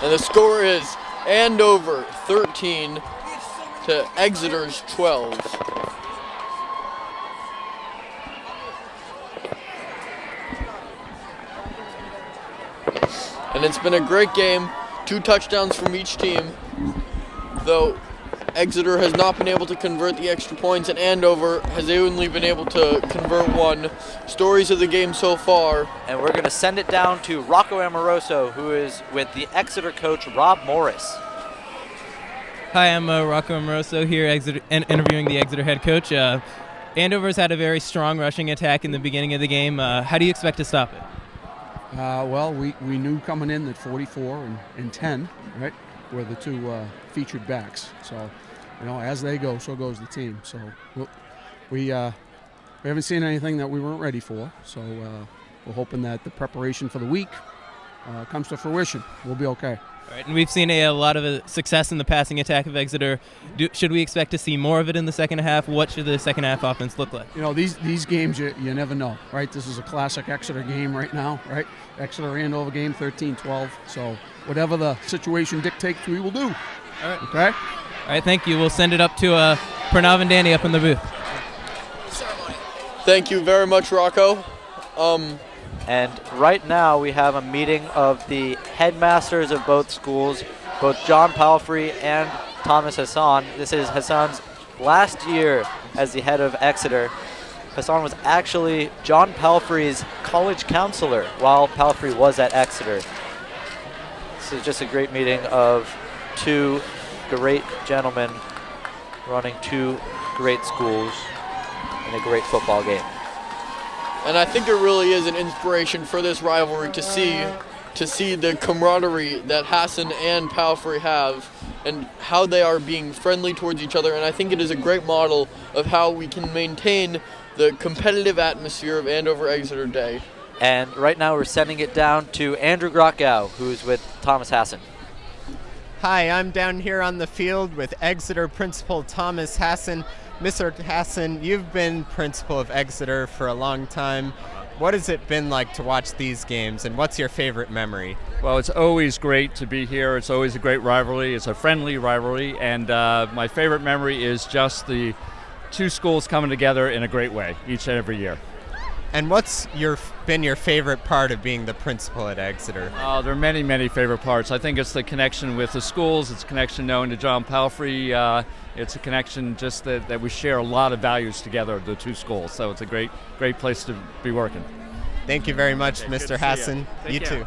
And the score is Andover 13 to Exeter's 12. And it's been a great game, 2 touchdowns from each team, though Exeter has not been able to convert the extra points, and Andover has only been able to convert 1. Stories of the game so far. And we're going to send it down to Rocco Amoroso, who is with the Exeter coach, Rob Morris. Hi, I'm Rocco Amoroso here, interviewing the Exeter head coach. Andover's had a very strong rushing attack in the beginning of the game. How do you expect to stop it? Well, we knew coming in that 44 and 10, right, were the 2 featured backs. So, as they go, so goes the team. So we haven't seen anything that we weren't ready for. So we're hoping that the preparation for the week comes to fruition. We'll be okay. All right, and we've seen a lot of success in the passing attack of Exeter. Should we expect to see more of it in the second half? What should the second half offense look like? These games, you never know, right? This is a classic Exeter game right now, right? Exeter Andover game, 13-12. So whatever the situation dictates, we will do. All right. Okay? All right, thank you. We'll send it up to Pranav and Danny up in the booth. Thank you very much, Rocco. And right now we have a meeting of the headmasters of both schools, both John Palfrey and Thomas Hassan. This is Hassan's last year as the head of Exeter. Hassan was actually John Palfrey's college counselor while Palfrey was at Exeter. This is just a great meeting of 2 great gentlemen running 2 great schools in a great football game. And I think it really is an inspiration for this rivalry to see the camaraderie that Hassan and Palfrey have and how they are being friendly towards each other. And I think it is a great model of how we can maintain the competitive atmosphere of Andover-Exeter Day. And right now we're sending it down to Andrew Grotkow, who's with Thomas Hassan. Hi, I'm down here on the field with Exeter Principal Thomas Hassan. Mr. Hassan, you've been principal of Exeter for a long time. What has it been like to watch these games, and what's your favorite memory? Well, it's always great to be here. It's always a great rivalry. It's a friendly rivalry, and my favorite memory is just the 2 schools coming together in a great way each and every year. And what's been your favorite part of being the principal at Exeter? There are many, many favorite parts. I think it's the connection with the schools. It's a connection knowing to John Palfrey. It's a connection just that we share a lot of values together, the 2 schools. So it's a great place to be working. Thank you very much, Mr. Hassan. You too.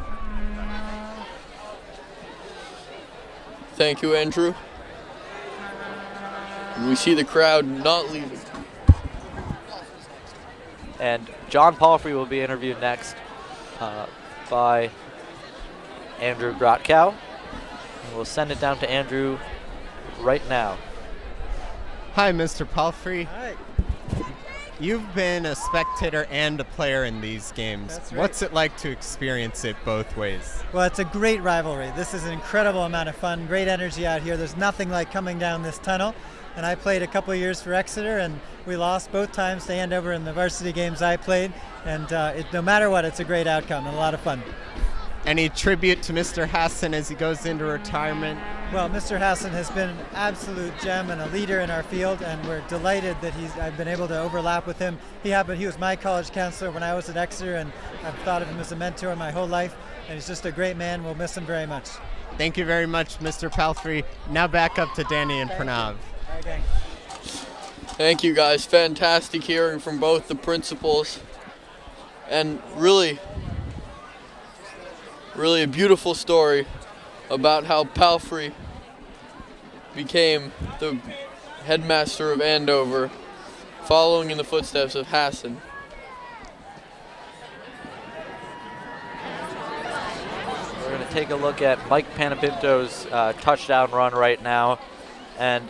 Thank you, Andrew. And we see the crowd not leaving. And John Palfrey will be interviewed next by Andrew Grotkow. And we'll send it down to Andrew right now. Hi, Mr. Palfrey. Hi. You've been a spectator and a player in these games. That's right. What's it like to experience it both ways? Well, it's a great rivalry. This is an incredible amount of fun, great energy out here. There's nothing like coming down this tunnel. And I played a couple of years for Exeter, and we lost both times to Andover in the varsity games I played. And no matter what, it's a great outcome and a lot of fun. Any tribute to Mr. Hassan as he goes into retirement? Well, Mr. Hassan has been an absolute gem and a leader in our field, and we're delighted that I've been able to overlap with him. He was my college counselor when I was at Exeter, and I've thought of him as a mentor my whole life, and he's just a great man. We'll miss him very much. Thank you very much, Mr. Palfrey. Now back up to Danny and Pranav. Okay. Thank you, guys. Fantastic hearing from both the principals. And really a beautiful story about how Palfrey became the headmaster of Andover, following in the footsteps of Hassan. We're going to take a look at Mike Panapinto's touchdown run right now. And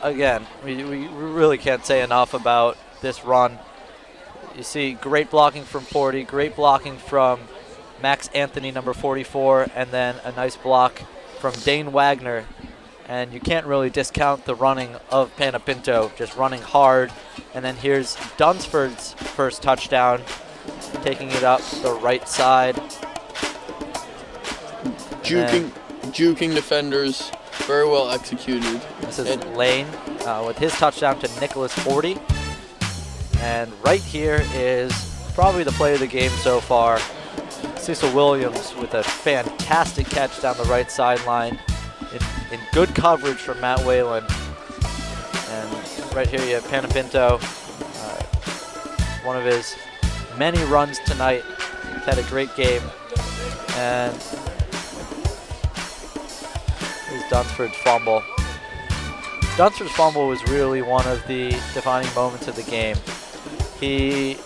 again, we really can't say enough about this run. You see great blocking from 40, great blocking from Max Anthony, number 44, and then a nice block from Dane Wagner. And you can't really discount the running of Panapinto, just running hard. And then here's Dunsford's first touchdown, taking it up the right side. juking defenders, very well executed. This is Lane with his touchdown to Nicholas 40. And right here is probably the play of the game so far. Cecil Williams with a fantastic catch down the right sideline in good coverage from Matt Whalen. And right here you have Panapinto, one of his many runs tonight. He's had a great game. And here's Dunsford's fumble. Dunsford's fumble was really one of the defining moments of the game. He,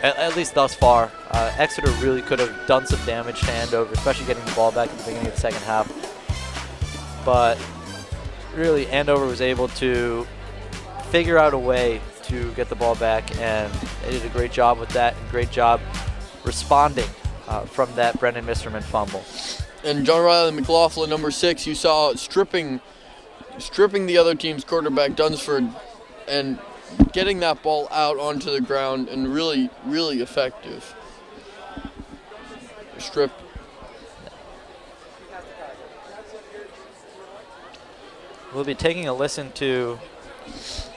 at least thus far, Exeter really could have done some damage to Andover, especially getting the ball back at the beginning of the second half. But really, Andover was able to figure out a way to get the ball back, and they did a great job with that, and great job responding from that Brendan Misterman fumble. And John Riley McLaughlin, number 6, you saw stripping the other team's quarterback, Dunsford, and getting that ball out onto the ground, and really, really effective. Strip. We'll be taking a listen to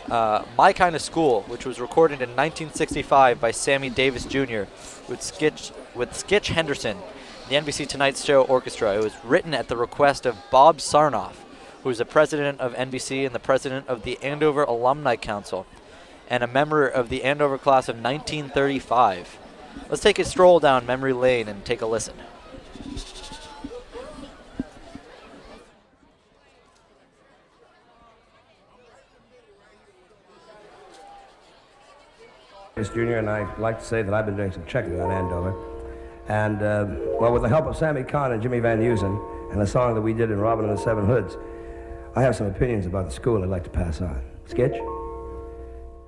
My Kind of School, which was recorded in 1965 by Sammy Davis Jr. with Skitch Henderson, the NBC Tonight Show Orchestra. It was written at the request of Bob Sarnoff, who is the president of NBC and the president of the Andover Alumni Council, and a member of the Andover class of 1935. Let's take a stroll down memory lane and take a listen. Junior, and I'd like to say that I've been doing some checking on Andover. And, well, with the help of Sammy Kahn and Jimmy Van Heusen and the song that we did in Robin and the Seven Hoods, I have some opinions about the school I'd like to pass on. Sketch?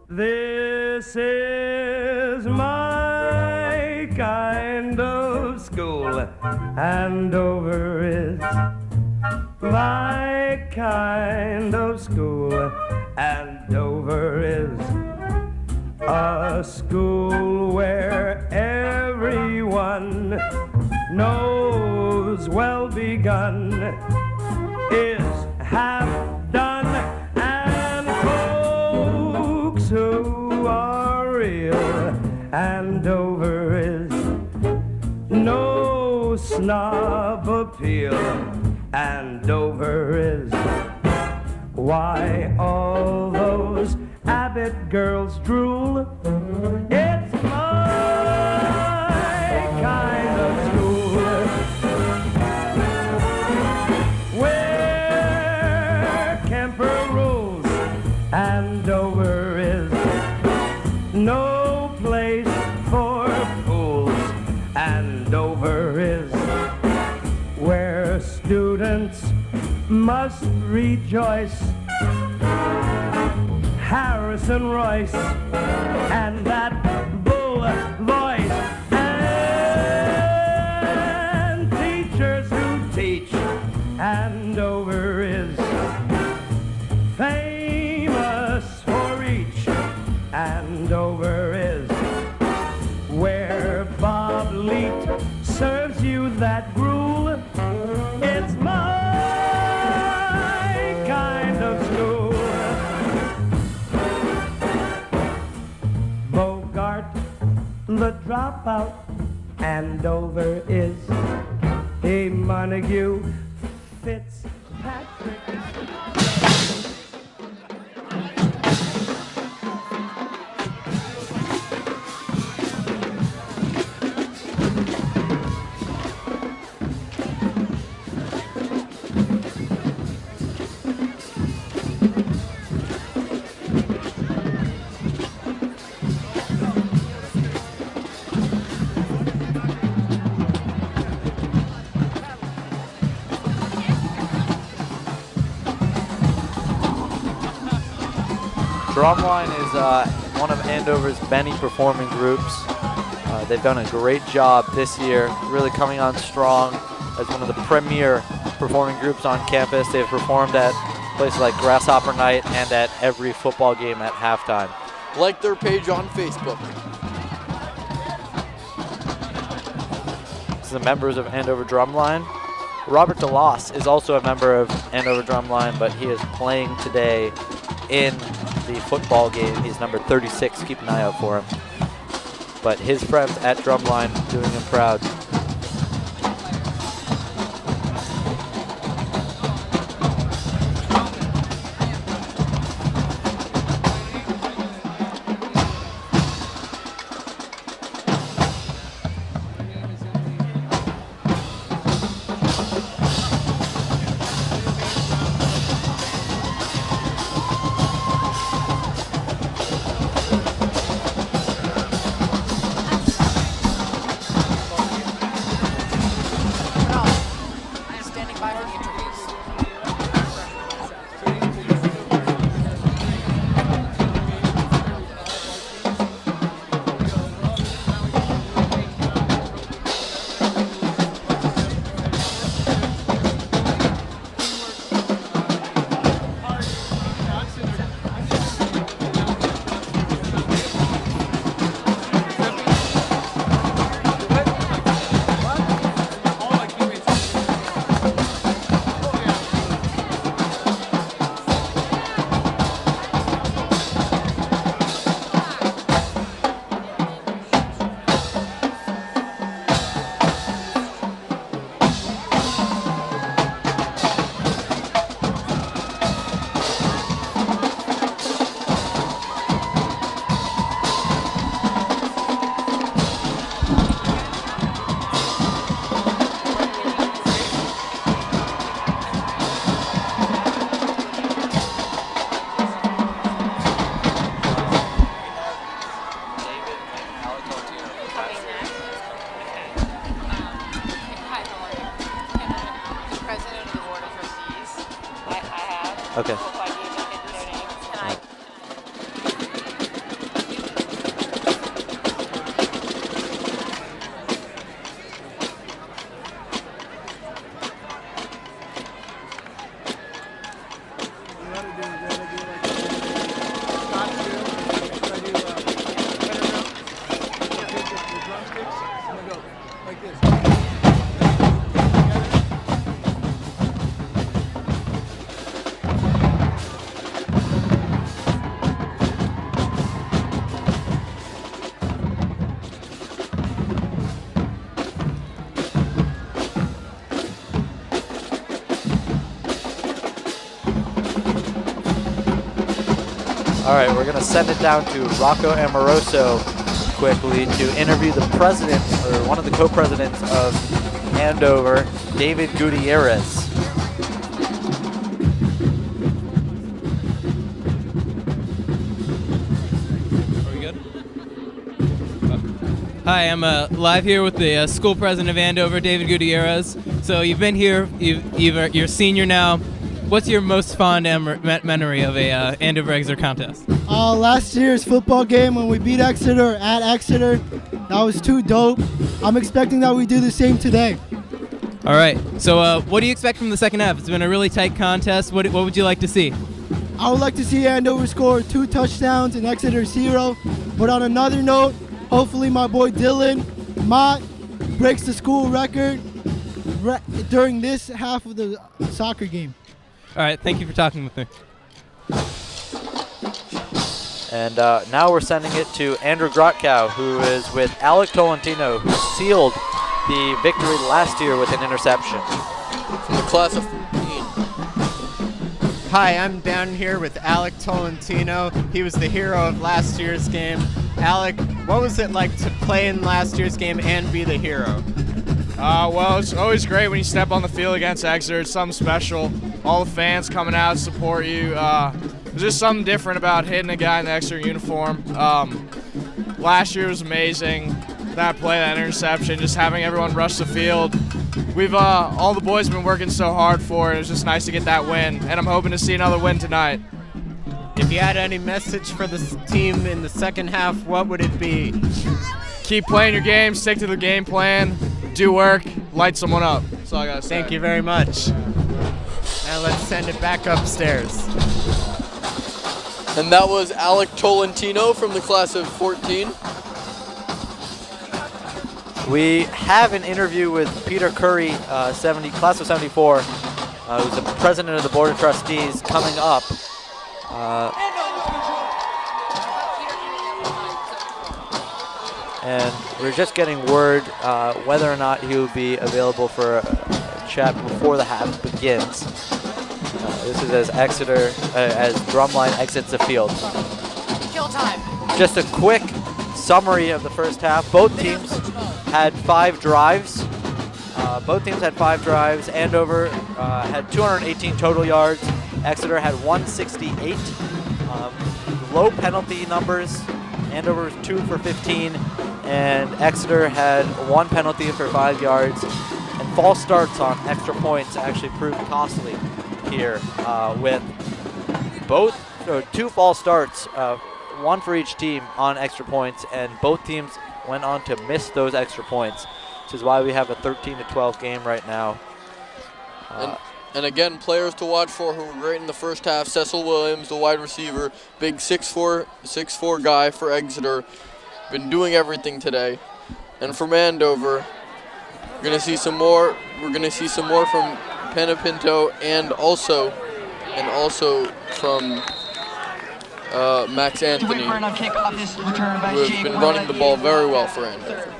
This is my kind of school. Andover is my kind of school. Andover is a school where everyone knows well begun is half done, and folks who are real. Andover is no snob appeal. Andover is why all those Abbott girls drool. It's my kind of school, where Kemper rules. Andover is no place for fools. Andover is where students must rejoice. Harrison Royce and that bull voice, and teachers who teach. Andover is famous for each. Andover is where Bob Leet serves you that gruel. It's my kind of school. The dropout. Andover is a Montague Fitzpatrick. Drumline is one of Andover's many performing groups. They've done a great job this year, really coming on strong as one of the premier performing groups on campus. They've performed at places like Grasshopper Night and at every football game at halftime. Like their page on Facebook. This is the members of Andover Drumline. Robert DeLoss is also a member of Andover Drumline, but he is playing today in the football game. He's number 36. Keep an eye out for him. But his friends at Drumline doing him proud. President of the Board of Trustees. I have. Okay. If I gave them their names, can I? All right, we're gonna send it down to Rocco Amoroso quickly to interview the president, or one of the co-presidents of Andover, David Gutierrez. Are we good? Hi, I'm live here with the school president of Andover, David Gutierrez. So you've been here, you're a senior now. What's your most fond memory of a Andover-Exeter contest? Last year's football game when we beat Exeter at Exeter, that was too dope. I'm expecting that we do the same today. All right. So what do you expect from the second half? It's been a really tight contest. What would you like to see? I would like to see Andover score 2 touchdowns and Exeter 0. But on another note, hopefully my boy Dylan Mott breaks the school record during this half of the soccer game. All right. Thank you for talking with me. And now we're sending it to Andrew Grotkow, who is with Alec Tolentino, who sealed the victory last year with an interception. From the class of 14. Hi, I'm down here with Alec Tolentino. He was the hero of last year's game. Alec, what was it like to play in last year's game and be the hero? Well, it's always great when you step on the field against Exeter. It's something special. All the fans coming out to support you. There's just something different about hitting a guy in the Exeter uniform. Last year was amazing. That play, that interception, just having everyone rush the field. We've all the boys have been working so hard for it. It was just nice to get that win, and I'm hoping to see another win tonight. If you had any message for this team in the second half, what would it be? Keep playing your game, stick to the game plan, do work, light someone up. That's all I gotta say. Thank you very much. Now let's send it back upstairs. And that was Alec Tolentino from the class of 14. We have an interview with Peter Curry, class of 74, who's the president of the Board of Trustees, coming up. And we're just getting word whether or not he will be available for a chat before the half begins. This is as as Drumline exits the field. Kill time. Just a quick summary of the first half. Both teams had 5 drives. Andover had 218 total yards. Exeter had 168. Low penalty numbers. Andover was 2 for 15, and Exeter had 1 penalty for 5 yards. And false starts on extra points actually proved costly here with 2 false starts, 1 for each team on extra points, and both teams went on to miss those extra points, which is why we have a 13-12 game right now. And again, players to watch for who were great in the first half. Cecil Williams, the wide receiver, big 6'4" guy for Exeter, been doing everything today. And from Andover, we're gonna see some more. We're gonna see some more from Panapinto and also from Max Anthony, who has been running the ball very well for Andover.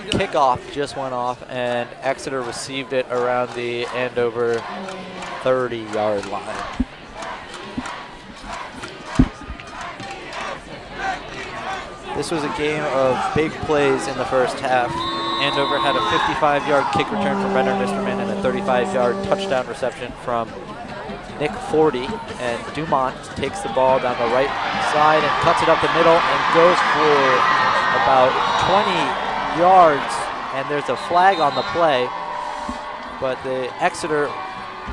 Kickoff just went off, and Exeter received it around the Andover 30-yard line. This was a game of big plays in the first half. Andover had a 55-yard kick return from Brendan Misterman and a 35-yard touchdown reception from Nick Forty, and Dumont takes the ball down the right side and cuts it up the middle and goes for about 20 yards, and there's a flag on the play, but the Exeter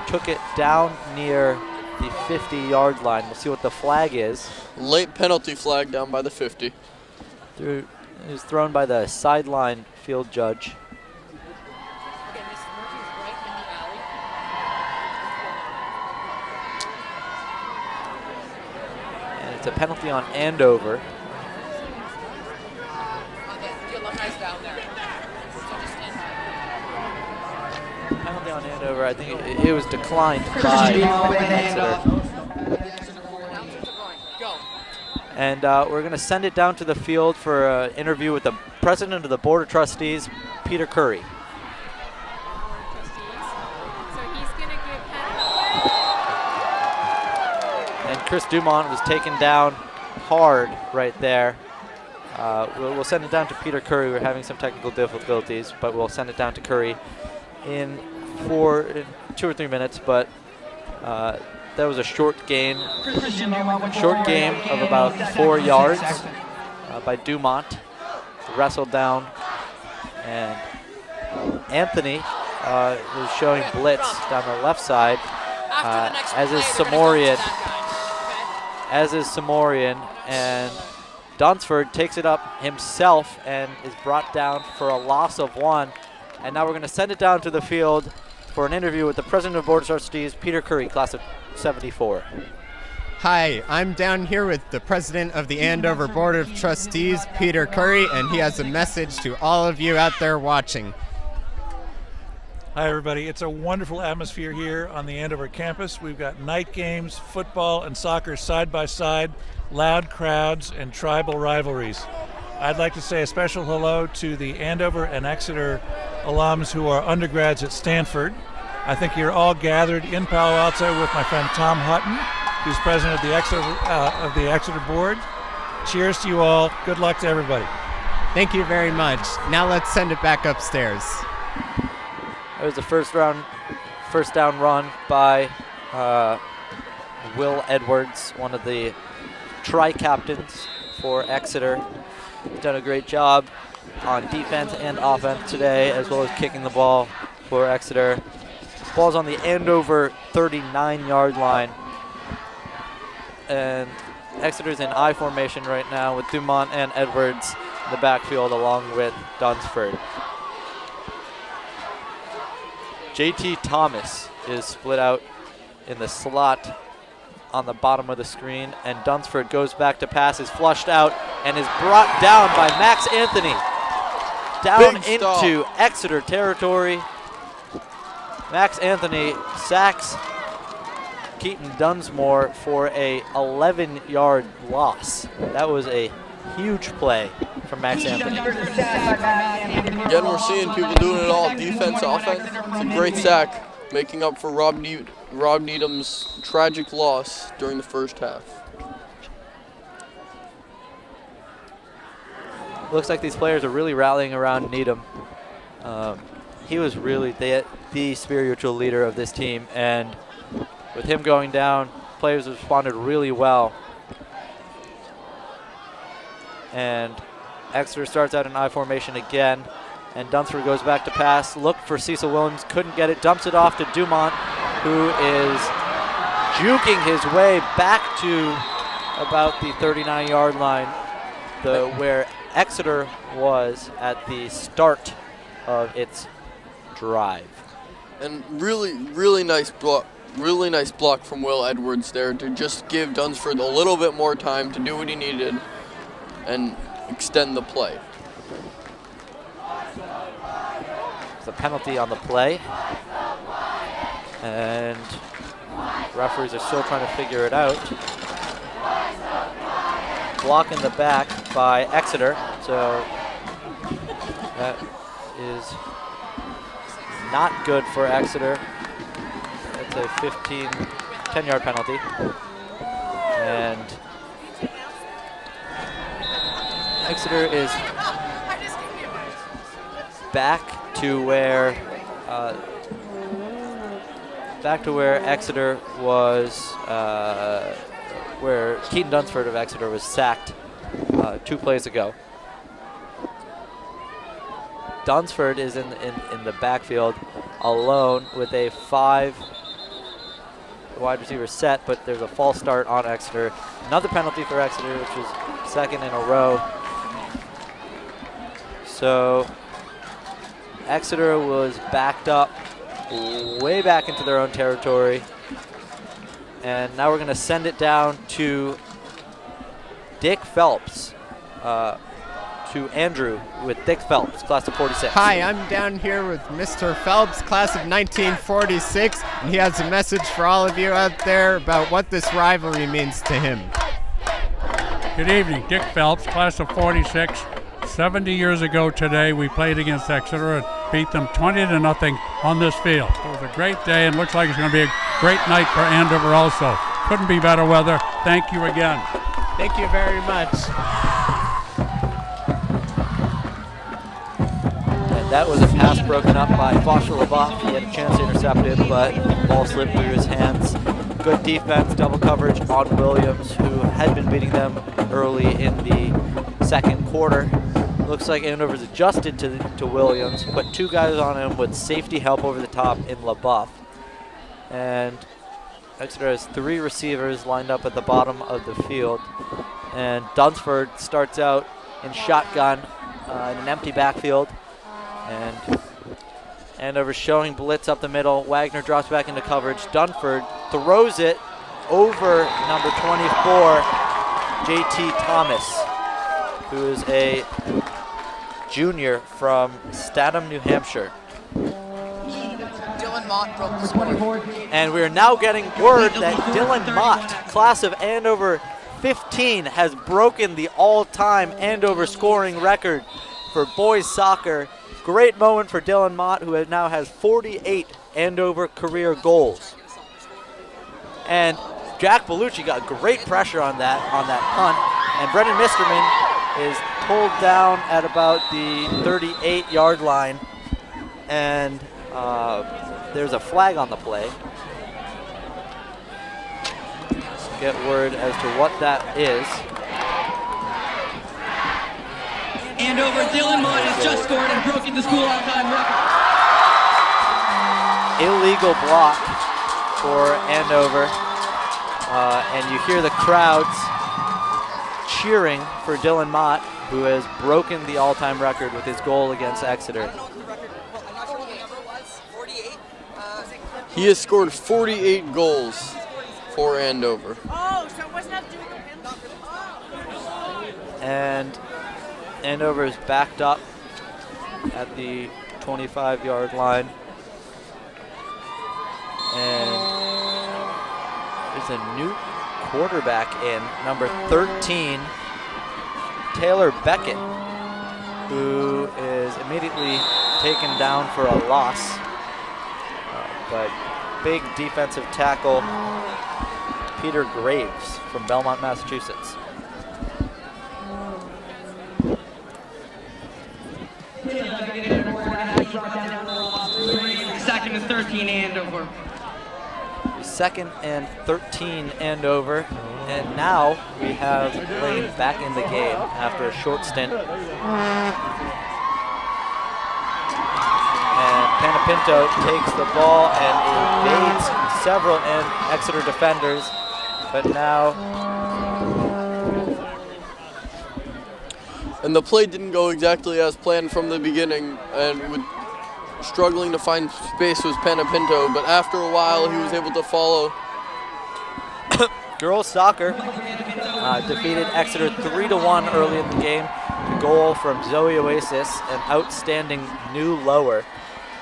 took it down near the 50-yard line. We'll see what the flag is. Late penalty flag down by the 50. It was thrown by the sideline field judge. And it's a penalty on Andover. Penalty on Andover. I think it was declined by Exeter. And we're going to send it down to the field for an interview with the president of the Board of Trustees, Peter Curry. And Chris Dumont was taken down hard right there. We'll send it down to Peter Curry. We're having some technical difficulties, but we'll send it down to Curry in 2 or 3 minutes. But that was a short game of about 4 yards by Dumont. Wrestled down, and Anthony is showing blitz down the left side, as is Samorian, and Dunsford takes it up himself and is brought down for a loss of 1. And now we're going to send it down to the field for an interview with the president of Board of Trustees, Peter Curry, class of 74. Hi, I'm down here with the president of the Andover Board of Trustees, Peter Curry, and he has a message to all of you out there watching. Hi, everybody. It's a wonderful atmosphere here on the Andover campus. We've got night games, football and soccer side by side, loud crowds, and tribal rivalries. I'd like to say a special hello to the Andover and Exeter alums who are undergrads at Stanford. I think you're all gathered in Palo Alto with my friend Tom Hutton, who's president of the Exeter board. Cheers to you all. Good luck to everybody. Thank you very much. Now let's send it back upstairs. It was a first down run by Will Edwards, one of the tri-captains for Exeter. He's done a great job on defense and offense today, as well as kicking the ball for Exeter. Ball's on the Andover 39-yard line. And Exeter's in I formation right now with Dumont and Edwards in the backfield along with Dunsford. JT Thomas is split out in the slot on the bottom of the screen, and Dunsford goes back to pass, is flushed out, and is brought down by Max Anthony. down Big stop. into Exeter territory. Max Anthony sacks Keaton Dunsmore for a 11-yard loss. That was a huge play from Max Anthony. Again, we're seeing people doing it all, defense, offense. It's a great sack, making up for Rob Needham's tragic loss during the first half. Looks like these players are really rallying around Needham. He was really the spiritual leader of this team, and with him going down, players responded really well. And Exeter starts out in I formation again, and Dunsford goes back to pass. Looked for Cecil Williams, couldn't get it. Dumps it off to Dumont, who is juking his way back to about the 39-yard line, where Exeter was at the start of its drive. And really nice block from Will Edwards there to just give Dunsford a little bit more time to do what he needed and extend the play. There's a penalty on the play, and referees are still trying to figure it out. Block in the back by Exeter, so that is not good for Exeter. It's a 10-yard penalty. And Exeter is back to where Exeter was, where Keaton Dunsford of Exeter was sacked 2 plays ago. Dunsford is in the backfield alone with a 5 wide receiver set, but there's a false start on Exeter. Another penalty for Exeter, which is second in a row. So Exeter was backed up way back into their own territory. And now we're going to send it down to Dick Phelps, to Andrew with Dick Phelps, class of 46. Hi, I'm down here with Mr. Phelps, class of 1946, and he has a message for all of you out there about what this rivalry means to him. Good evening, Dick Phelps, class of 46. 70 years ago today, we played against Exeter and beat them 20-0 on this field. It was a great day, and looks like it's going to be a great night for Andover also. Couldn't be better weather. Thank you again. Thank you very much. That was a pass broken up by Foster LaBeouf. He had a chance to intercept it, but the ball slipped through his hands. Good defense, double coverage on Williams, who had been beating them early in the second quarter. Looks like Andover's adjusted to Williams, put 2 guys on him with safety help over the top in LaBeouf. And Exeter has 3 receivers lined up at the bottom of the field. And Dunsford starts out in shotgun in an empty backfield. And Andover showing blitz up the middle. Wagner drops back into coverage. Dunford throws it over number 24, J.T. Thomas, who is a junior from Statham, New Hampshire. Dylan Mott broke the score. And we are now getting word that Dylan Mott, class of Andover 15, has broken the all-time Andover scoring record for boys soccer. Great moment for Dylan Mott, who now has 48 Andover career goals. And Jack Bellucci got great pressure on that punt, and Brendan Misterman is pulled down at about the 38-yard line, and there's a flag on the play. Let's get word as to what that is. Andover, Dylan Mott has just scored and broken the school all-time record. Illegal block for Andover, and you hear the crowds cheering for Dylan Mott, who has broken the all-time record with his goal against Exeter. He has scored 48 goals for Andover. Oh, so it wasn't up to him. And Andover is backed up at the 25-yard line. And there's a new quarterback in, number 13, Taylor Beckett, who is immediately taken down for a loss. But big defensive tackle, Peter Graves from Belmont, Massachusetts. Second and 13 Andover. Second and 13 Andover. And now we have Lane back in the game after a short stint. And Panapinto takes the ball and evades several Exeter defenders. But now... And the play didn't go exactly as planned from the beginning, and with struggling to find space was Panapinto, but after a while he was able to follow. Girls soccer defeated Exeter 3-1 early in the game. The goal from Zoe Oasis, an outstanding new lower.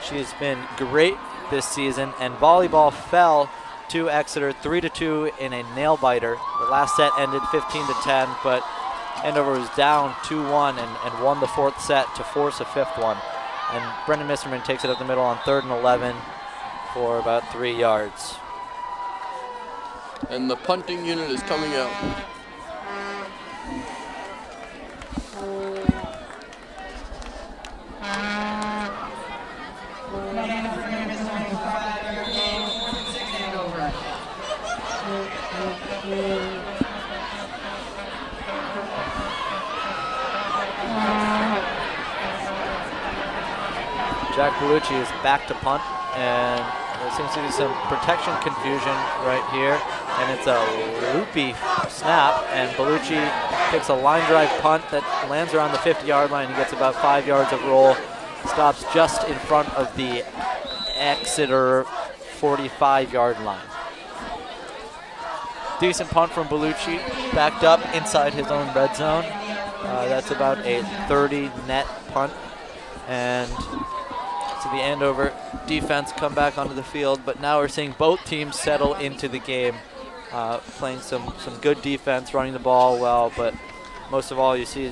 She's been great this season, and volleyball fell to Exeter 3-2 in a nail biter. The last set ended 15-10, but Andover was down 2-1 and won the fourth set to force a fifth one. And Brendan Misterman takes it up the middle on 3rd and 11 for about 3 yards. And the punting unit is coming out. Jack Bellucci is back to punt, and there seems to be some protection confusion right here, and it's a loopy snap, and Bellucci takes a line drive punt that lands around the 50-yard line. He gets about 5 yards of roll, stops just in front of the Exeter 45-yard line. Decent punt from Bellucci, backed up inside his own red zone. That's about a 30 net punt, and so the Andover defense come back onto the field, but now we're seeing both teams settle into the game, playing some good defense, running the ball well, but most of all you see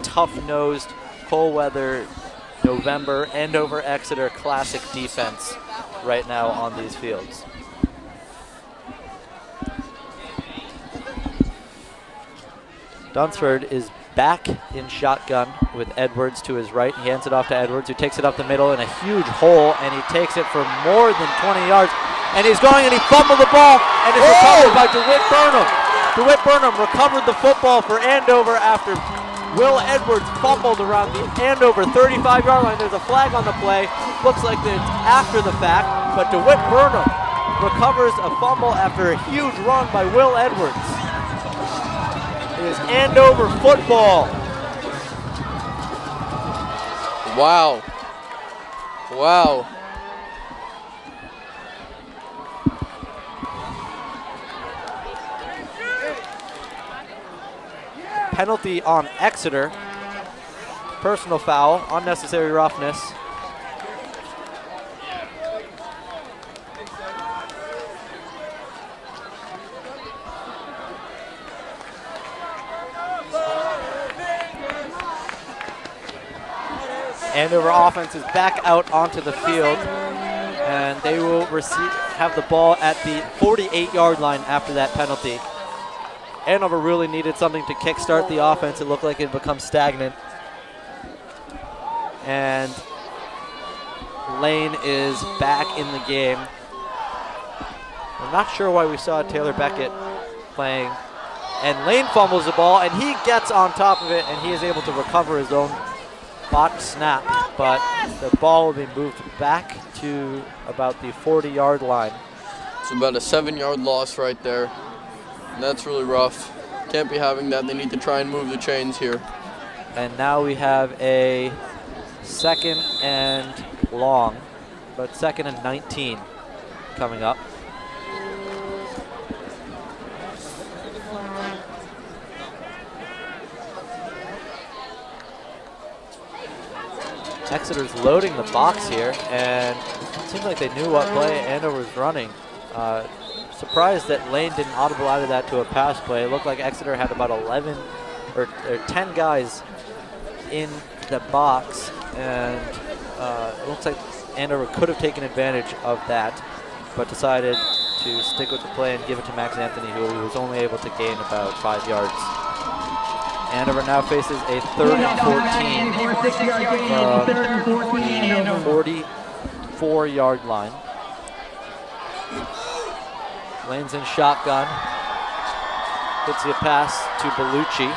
tough-nosed, cold-weather Novemeber Andover-Exeter classic defense right now on these fields. Dunsford is back in shotgun with Edwards to his right. He hands it off to Edwards, who takes it up the middle in a huge hole, and he takes it for more than 20 yards. And he's going, and he fumbled the ball, and it's recovered by DeWitt Burnham. DeWitt Burnham recovered the football for Andover after Will Edwards fumbled around the Andover 35-yard line. There's a flag on the play. Looks like it's after the fact, but DeWitt Burnham recovers a fumble after a huge run by Will Edwards. It is Andover football. Wow. Wow. Penalty on Exeter. Personal foul, unnecessary roughness. Andover offense is back out onto the field, and they will have the ball at the 48-yard line after that penalty. Andover really needed something to kickstart the offense. It looked like it had become stagnant. And Lane is back in the game. I'm not sure why we saw Taylor Beckett playing. And Lane fumbles the ball, and he gets on top of it, and he is able to recover his own botched snap, but the ball will be moved back to about the 40-yard line. It's about a 7-yard loss right there. And that's really rough. Can't be having that. They need to try and move the chains here. And now we have a 2nd and long, but 2nd and 19 coming up. Exeter's loading the box here, and it seems like they knew what play Andover was running. Surprised that Lane didn't audible out of that to a pass play. It looked like Exeter had about 11 or 10 guys in the box, and it looks like Andover could have taken advantage of that, but decided to stick with the play and give it to Max Anthony, who was only able to gain about 5 yards. Andover now faces a 3rd and 14 from the 44-yard line. Lane's in shotgun. Hits the pass to Bellucci,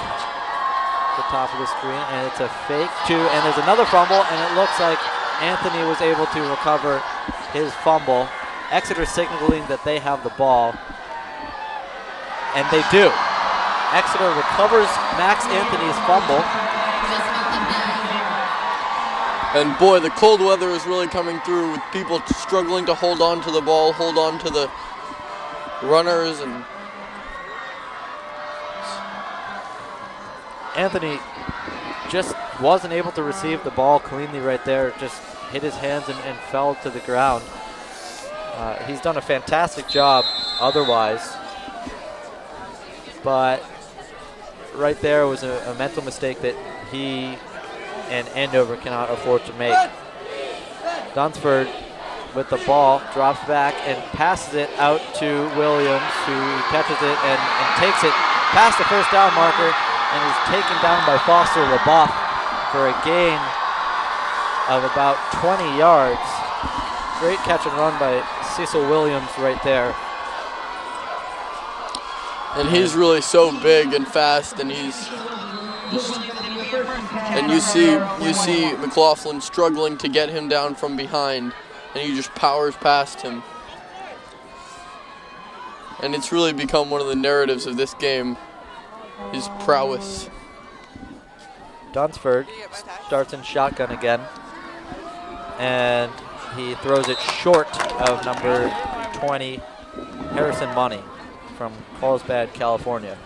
the top of the screen, and it's a fake and there's another fumble, and it looks like Anthony was able to recover his fumble. Exeter signaling that they have the ball, and they do. Exeter recovers Max Anthony's fumble. And boy, the cold weather is really coming through with people struggling to hold on to the ball, hold on to the runners, and Anthony just wasn't able to receive the ball cleanly right there. Just hit his hands and fell to the ground. He's done a fantastic job otherwise, but right there was a mental mistake that he and Andover cannot afford to make. Dunsford with the ball, drops back and passes it out to Williams, who catches it and takes it past the first down marker and is taken down by Foster LaBeouf for a gain of about 20 yards. Great catch and run by Cecil Williams right there. And he's really so big and fast, and he's just, and you see McLaughlin struggling to get him down from behind, and he just powers past him. And it's really become one of the narratives of this game, his prowess. Dunsford starts in shotgun again, and he throws it short of number 20, Harrison Money from Carlsbad, California.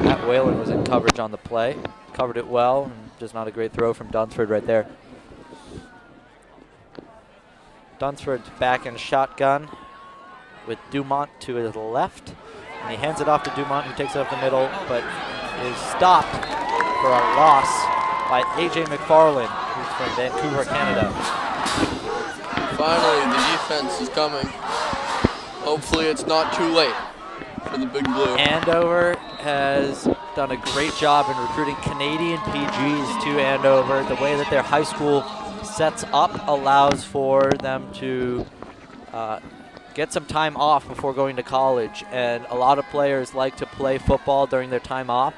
Matt Whalen was in coverage on the play, covered it well, and just not a great throw from Dunsford right there. Dunsford's back in shotgun with Dumont to his left, and he hands it off to Dumont, who takes it up the middle, but is stopped for a loss by A.J. McFarland, who's from Vancouver, Canada. Finally, the defense is coming. Hopefully it's not too late for the Big Blue. Andover has done a great job in recruiting Canadian PGs to Andover. The way that their high school sets up allows for them to get some time off before going to college, and a lot of players like to play football during their time off,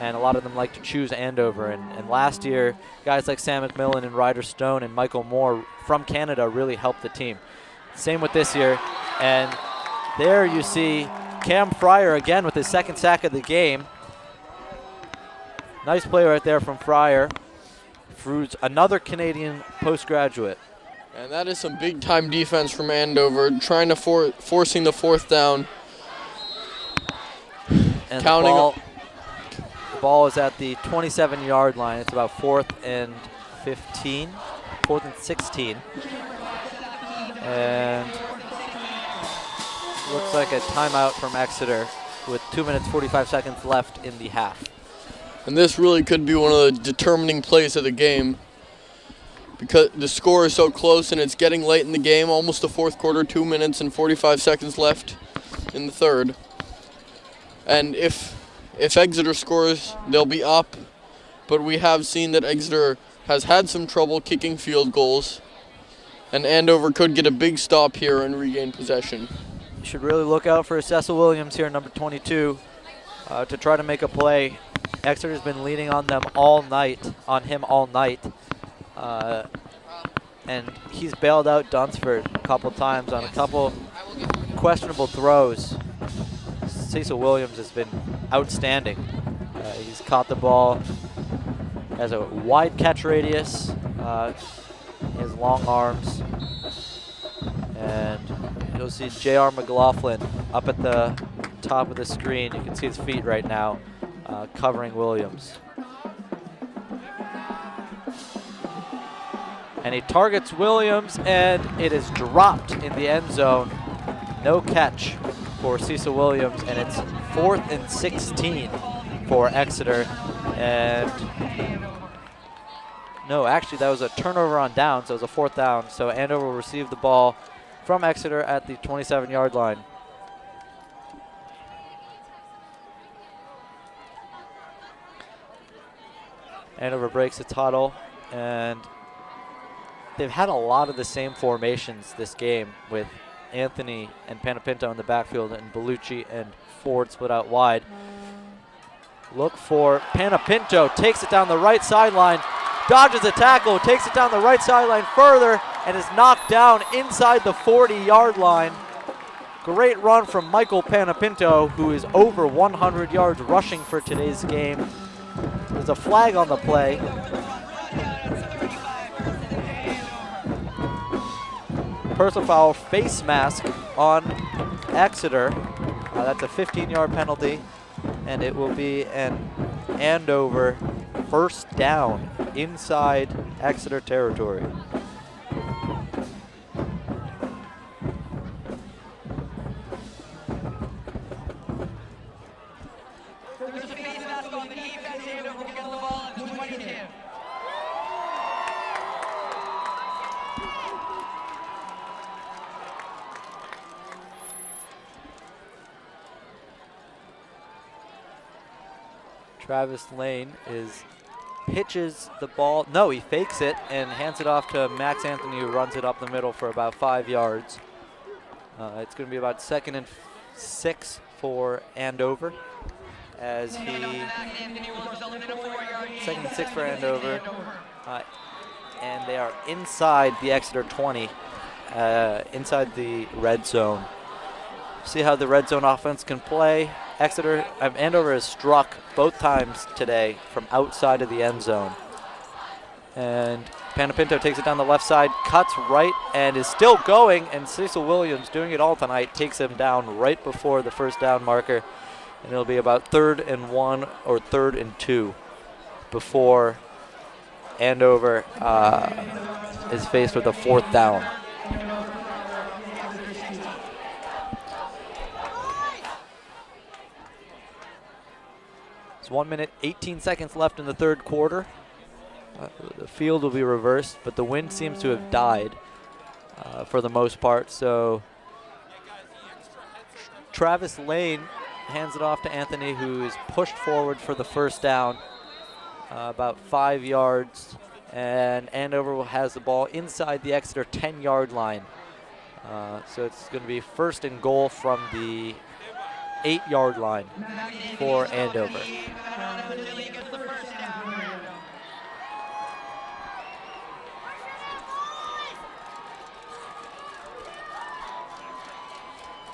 and a lot of them like to choose Andover. And last year, guys like Sam McMillan and Ryder Stone and Michael Moore from Canada really helped the team. Same with this year, and there you see Cam Fryer again with his second sack of the game. Nice play right there from Fryer. Fruits, another Canadian postgraduate. And that is some big-time defense from Andover, trying to forcing the fourth down. And the ball is at the 27-yard line. It's about 4th and 15, 4th and 16. And looks like a timeout from Exeter with 2 minutes, 45 seconds left in the half. And this really could be one of the determining plays of the game, because the score is so close and it's getting late in the game, almost the fourth quarter, 2 minutes and 45 seconds left in the third. And if Exeter scores, they'll be up, but we have seen that Exeter has had some trouble kicking field goals, and Andover could get a big stop here and regain possession. You should really look out for Cecil Williams here, number 22, to try to make a play. Exeter's been leaning on him all night, and he's bailed out Dunsford a couple times on a couple questionable throws. Cecil Williams has been outstanding. He's caught the ball, has a wide catch radius, He has long arms. And you'll see J.R. McLaughlin up at the top of the screen. You can see his feet right now covering Williams. And he targets Williams, and it is dropped in the end zone. No catch for Cecil Williams, and it's 4th and 16 for Exeter. And no, actually that was a turnover on down, so it was a 4th down. So Andover will receive the ball from Exeter at the 27-yard line. Andover breaks its huddle, and they've had a lot of the same formations this game, with Anthony and Panapinto in the backfield and Bellucci and Ford split out wide. Look for Panapinto, takes it down the right sideline, dodges a tackle, takes it down the right sideline further, and is knocked down inside the 40-yard line. Great run from Michael Panapinto, who is over 100 yards rushing for today's game. There's a flag on the play. Personal foul, face mask on Exeter. That's a 15-yard penalty, and it will be an Andover first down inside Exeter territory. Travis Lane pitches the ball. No, he fakes it and hands it off to Max Anthony, who runs it up the middle for about 5 yards. It's going to be about 2nd and 6 for Andover, as he 2nd and 6 for Andover, and they are inside the Exeter 20, inside the red zone. See how the red zone offense can play. Andover has struck both times today from outside of the end zone. And Panapinto takes it down the left side, cuts right, and is still going. And Cecil Williams, doing it all tonight, takes him down right before the first down marker. And it'll be about 3rd and 1 or 3rd and 2 before Andover is faced with a 4th down. There's 1 minute, 18 seconds left in the 3rd quarter. The field will be reversed, but the wind seems to have died for the most part. So Travis Lane hands it off to Anthony, who is pushed forward for the first down, about 5 yards. And Andover has the ball inside the Exeter 10-yard line. So it's going to be 1st and goal from the 8-yard line for Andover.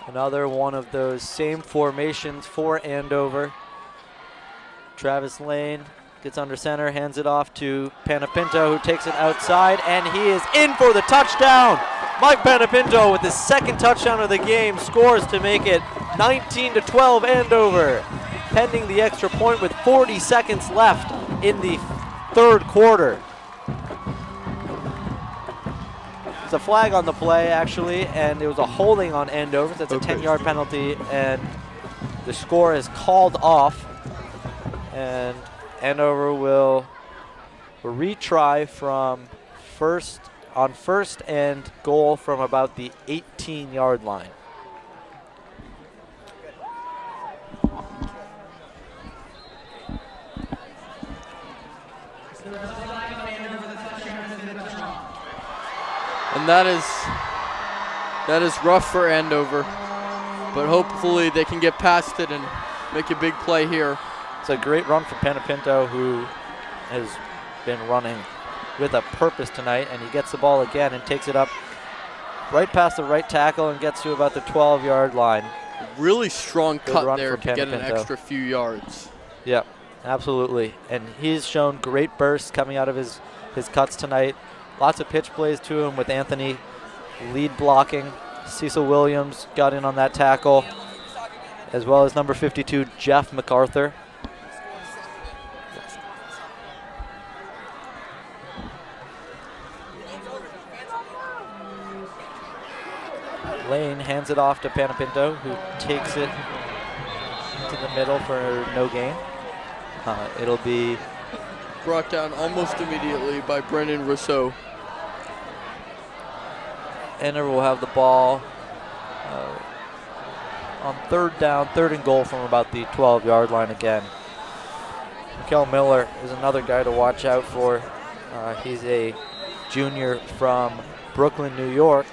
Another one of those same formations for Andover. Travis Lane gets under center, hands it off to Panapinto, who takes it outside, and he is in for the touchdown. Mike Panapinto, with his 2nd touchdown of the game, scores to make it 19-12 Andover, pending the extra point with 40 seconds left in the 3rd quarter. There's a flag on the play, actually, and it was a holding on Andover. That's a 10-yard penalty, and the score is called off. And Andover will retry from on 1st and goal from about the 18-yard line. And that is rough for Andover, but hopefully they can get past it and make a big play here. It's a great run from Panapinto, who has been running with a purpose tonight, and he gets the ball again and takes it up right past the right tackle and gets to about the 12-yard line. Really strong cut there to get Panapinto. an extra few yards. Yep, absolutely. And he's shown great bursts coming out of his cuts tonight. lots of pitch plays to him with Anthony lead blocking. Cecil Williams got in on that tackle, as well as number 52, Jeff MacArthur. Lane hands it off to Panapinto, who takes it to the middle for no gain. It'll be brought down almost immediately by Brendan Rousseau. Andover will have the ball on third down, 3rd and goal from about the 12-yard line again. Mikel Miller is another guy to watch out for. He's a junior from Brooklyn, New York.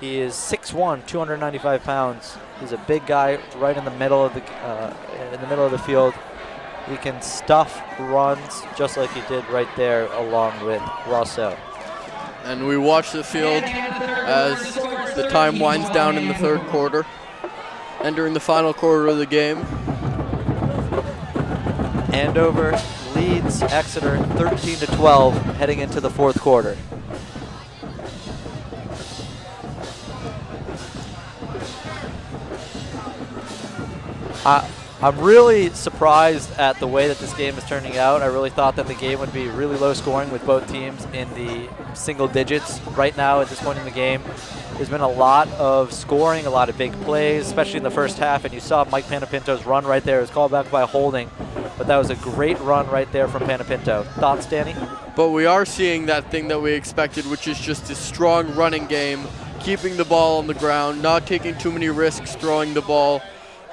He is 6'1", 295 pounds. He's a big guy right in the middle of the field. He can stuff runs just like he did right there along with Rousseau. And we watch the field as the time winds down in the 3rd quarter. Entering the final quarter of the game. Andover leads Exeter 13-12 heading into the 4th quarter. I'm really surprised at the way that this game is turning out. I really thought that the game would be really low scoring with both teams in the single digits. Right now at this point in the game, there's been a lot of scoring, a lot of big plays, especially in the first half, and you saw Mike Panapinto's run right there. It was called back by holding, but that was a great run right there from Panapinto. Thoughts, Danny? But we are seeing that thing that we expected, which is just a strong running game, keeping the ball on the ground, not taking too many risks throwing the ball.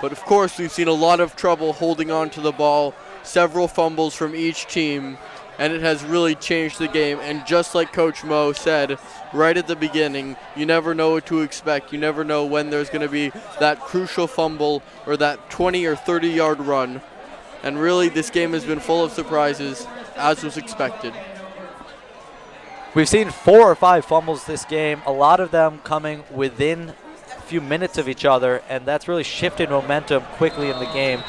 But of course, we've seen a lot of trouble holding on to the ball, several fumbles from each team, and it has really changed the game. And just like Coach Mo said right at the beginning, you never know what to expect. You never know when there's going to be that crucial fumble or that 20 or 30-yard run. And really, this game has been full of surprises, as was expected. We've seen 4 or 5 fumbles this game, a lot of them coming within few minutes of each other, and that's really shifted momentum quickly in the game.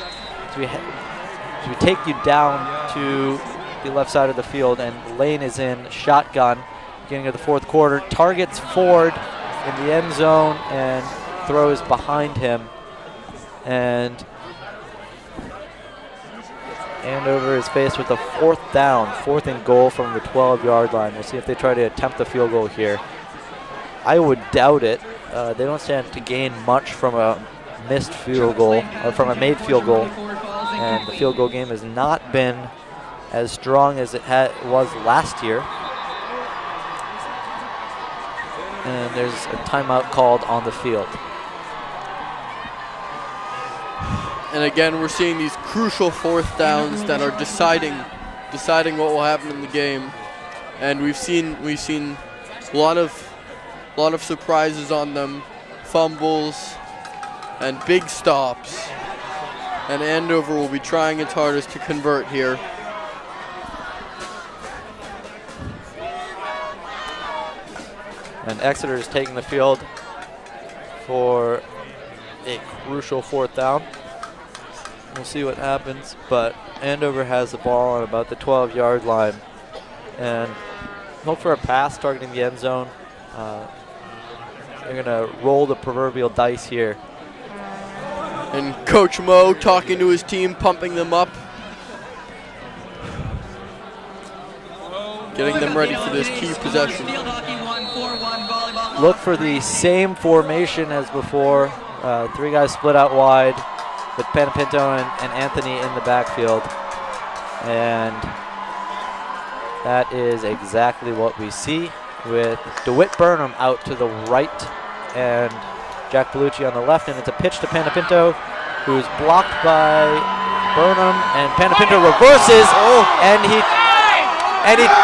So we take you down to the left side of the field, and Lane is in shotgun beginning of the 4th quarter, targets Ford in the end zone and throws behind him, and Andover is faced with a 4th down, 4th and goal from the 12-yard line. We'll see if they try to attempt the field goal here. I would doubt it. They don't stand to gain much from a missed field goal, or from a made field goal. And the field goal game has not been as strong as it was last year. And there's a timeout called on the field. And again, we're seeing these crucial 4th downs that are deciding what will happen in the game. And we've seen a lot of surprises on them, fumbles, and big stops. And Andover will be trying its hardest to convert here. And Exeter is taking the field for a crucial 4th down. We'll see what happens, but Andover has the ball on about the 12-yard line. And hope for a pass targeting the end zone. They're going to roll the proverbial dice here. And Coach Mo talking to his team, pumping them up. Getting them ready for this key possession. Look for the same formation as before. 3 guys split out wide with Panapinto and Anthony in the backfield. And that is exactly what we see, with DeWitt Burnham out to the right and Jack Bellucci on the left. And it's a pitch to Panapinto, who's blocked by Burnham, and Panapinto reverses, and he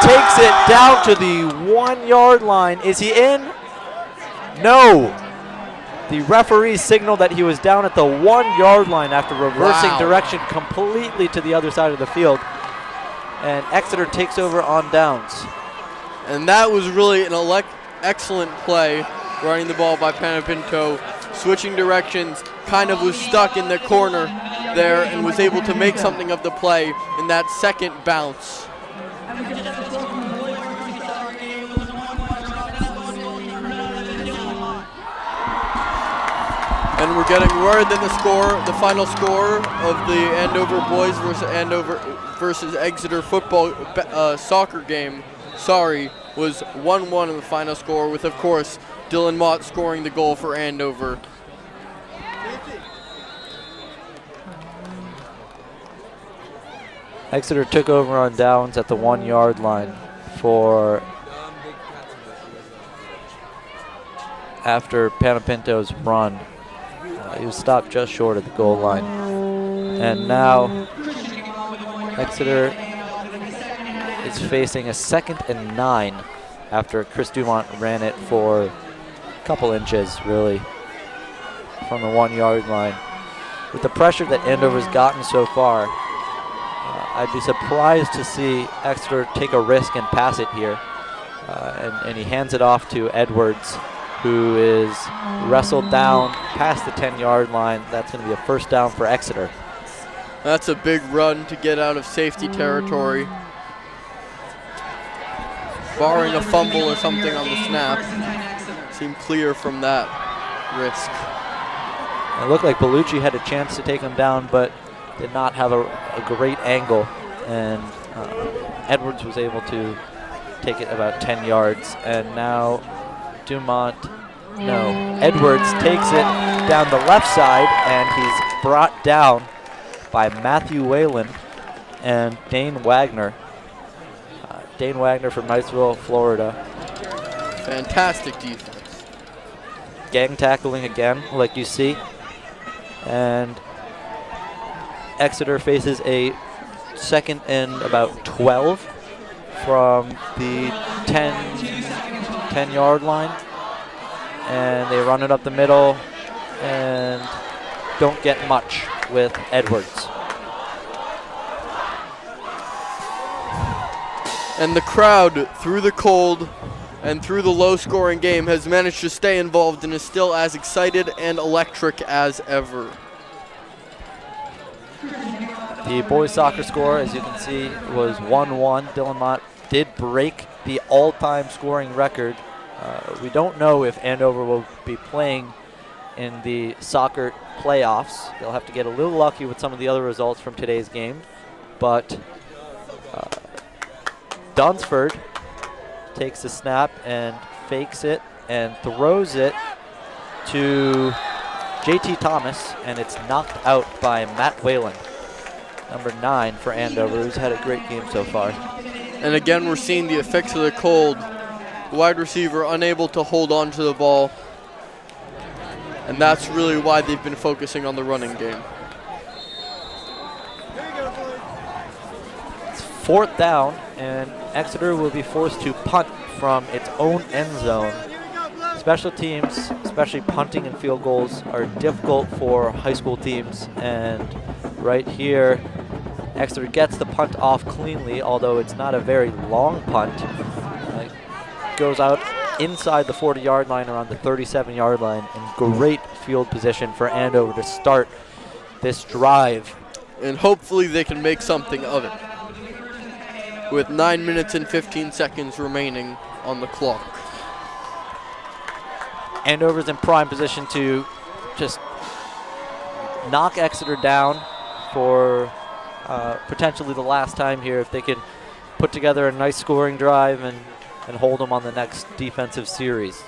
takes it down to the 1-yard line. Is he in? No. The referee signaled that he was down at the 1-yard line after reversing direction completely to the other side of the field. And Exeter takes over on downs. And that was really an excellent play, running the ball by Panapinto, switching directions, kind of was stuck in the corner there and was able to make something of the play in that second bounce. And we're getting word that the final score of the Andover boys versus Exeter football soccer game, was 1-1 in the final score, with, of course, Dylan Mott scoring the goal for Andover. Exeter took over on downs at the 1 yard line after Panapinto's run. He was stopped just short of the goal line. And now Exeter is facing a 2nd and 9 after Chris Dumont ran it for a couple inches, really, from the 1 yard line. With the pressure that Andover's gotten so far, I'd be surprised to see Exeter take a risk and pass it here. And he hands it off to Edwards, who is wrestled down past the 10 yard line. That's going to be a first down for Exeter. That's a big run to get out of safety territory. Barring a fumble or something on the snap, seemed clear from that risk. It looked like Bellucci had a chance to take him down, but did not have a great angle. And Edwards was able to take it about 10 yards. And now Edwards takes it down the left side, and he's brought down by Matthew Whalen and Dane Wagner. Dane Wagner from Niceville, Florida. Fantastic defense. Gang tackling again, like you see. And Exeter faces a 2nd and about 12 from the 10 yard line. And they run it up the middle and don't get much with Edwards. And the crowd, through the cold and through the low-scoring game, has managed to stay involved and is still as excited and electric as ever. The boys soccer score, as you can see, was 1-1. Dylan Mott did break the all-time scoring record. We don't know if Andover will be playing in the soccer playoffs. They'll have to get a little lucky with some of the other results from today's game. But Dunsford takes the snap and fakes it and throws it to JT Thomas, and it's knocked out by Matt Whalen, number 9 for Andover, who's had a great game so far. And again, we're seeing the effects of the cold. Wide receiver unable to hold on to the ball. And that's really why they've been focusing on the running game. It's 4th down, and Exeter will be forced to punt from its own end zone. Special teams, especially punting and field goals, are difficult for high school teams. And right here, Exeter gets the punt off cleanly, although it's not a very long punt. Goes out inside the 40-yard line, around the 37-yard line, and great field position for Andover to start this drive. And hopefully they can make something of it, with 9 minutes and 15 seconds remaining on the clock. Andover's in prime position to just knock Exeter down for potentially the last time here, if they can put together a nice scoring drive and hold them on the next defensive series.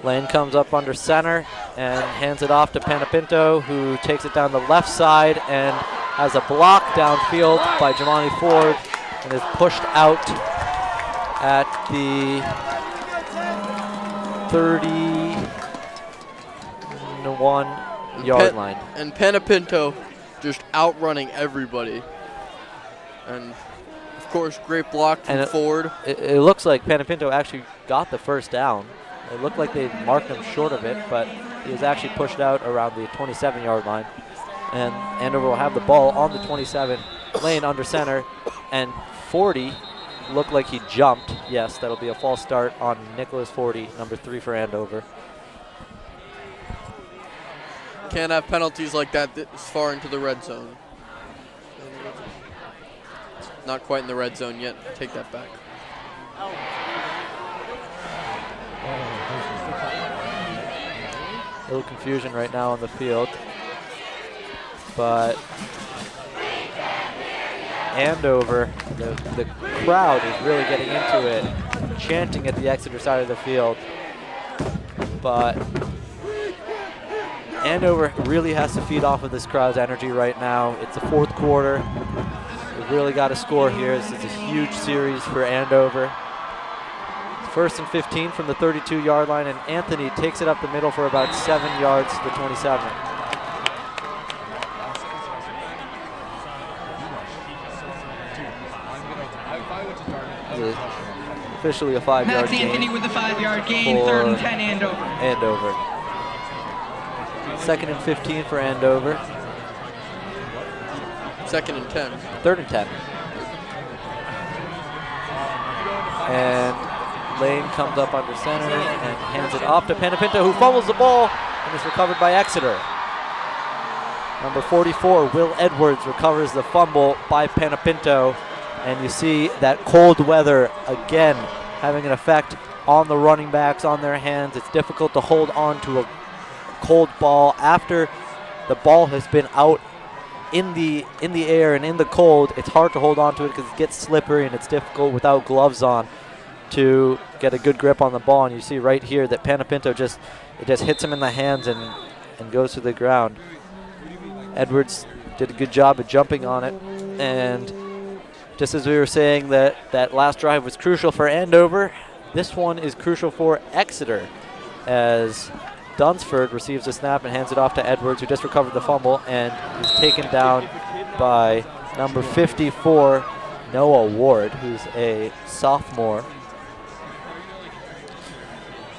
Lane comes up under center and hands it off to Panapinto, who takes it down the left side and has a block downfield by Jamani Ford and is pushed out at the 31-yard line. And Panapinto just outrunning everybody. And of course, great block from Ford. It looks like Panapinto actually got the first down. It looked like they marked him short of it, but he was actually pushed out around the 27-yard line. And Andover will have the ball on the 27, Lane under center, and 40 looked like he jumped. Yes, that'll be a false start on Nicholas 40, number 3 for Andover. Can't have penalties like that this far into the red zone. Not quite in the red zone yet. Take that back. A little confusion right now on the field. But Andover, the crowd is really getting into it, chanting at the Exeter side of the field. But Andover really has to feed off of this crowd's energy right now. It's the fourth quarter. We've really got to score here. This is a huge series for Andover. First and 15 from the 32-yard line, and Anthony takes it up the middle for about 7 yards to the 27. Officially a 5-yard gain. Anthony with the 5-yard gain, 3rd and 10 Andover. 2nd and 15 for Andover. 2nd and 10. 3rd and 10. And Lane comes up under center and hands it off to Panapinto, who fumbles the ball and is recovered by Exeter. Number 44, Will Edwards, recovers the fumble by Panapinto. And you see that cold weather again having an effect on the running backs, on their hands. It's difficult to hold on to a cold ball after the ball has been out in the air and in the cold. It's hard to hold on to it because it gets slippery, and it's difficult without gloves on to get a good grip on the ball. And you see right here that Panapinto just hits him in the hands and goes to the ground. Edwards did a good job of jumping on it, and just as we were saying that last drive was crucial for Andover, this one is crucial for Exeter, as Dunsford receives the snap and hands it off to Edwards, who just recovered the fumble and is taken down by number 54, Noah Ward, who's a sophomore.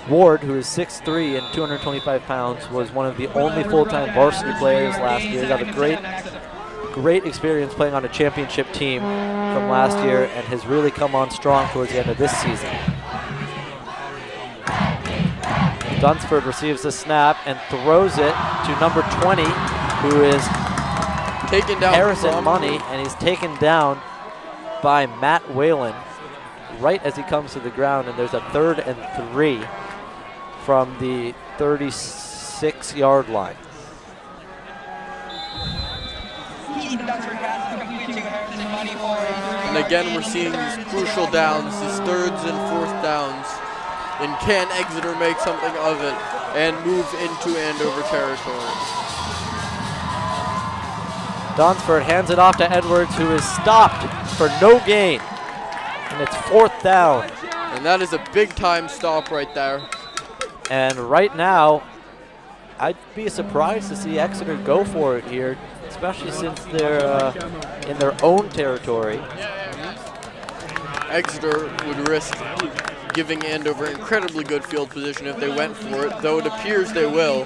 Ward, who is 6'3" and 225 pounds, was one of the only full-time varsity players last year. He got a great experience playing on a championship team from last year and has really come on strong towards the end of this season. Dunsford receives the snap and throws it to number 20, who is taken down Harrison Money, and he's taken down by Matt Whalen right as he comes to the ground, and there's a 3rd and 3 from the 36-yard line. And again, we're seeing these crucial downs, these 3rds and 4th downs. And can Exeter make something of it and move into Andover territory? Dunsford hands it off to Edwards, who is stopped for no gain. And it's 4th down. And that is a big-time stop right there. And right now, I'd be surprised to see Exeter go for it here, especially since they're in their own territory. Exeter would risk giving Andover incredibly good field position if they went for it, though it appears they will.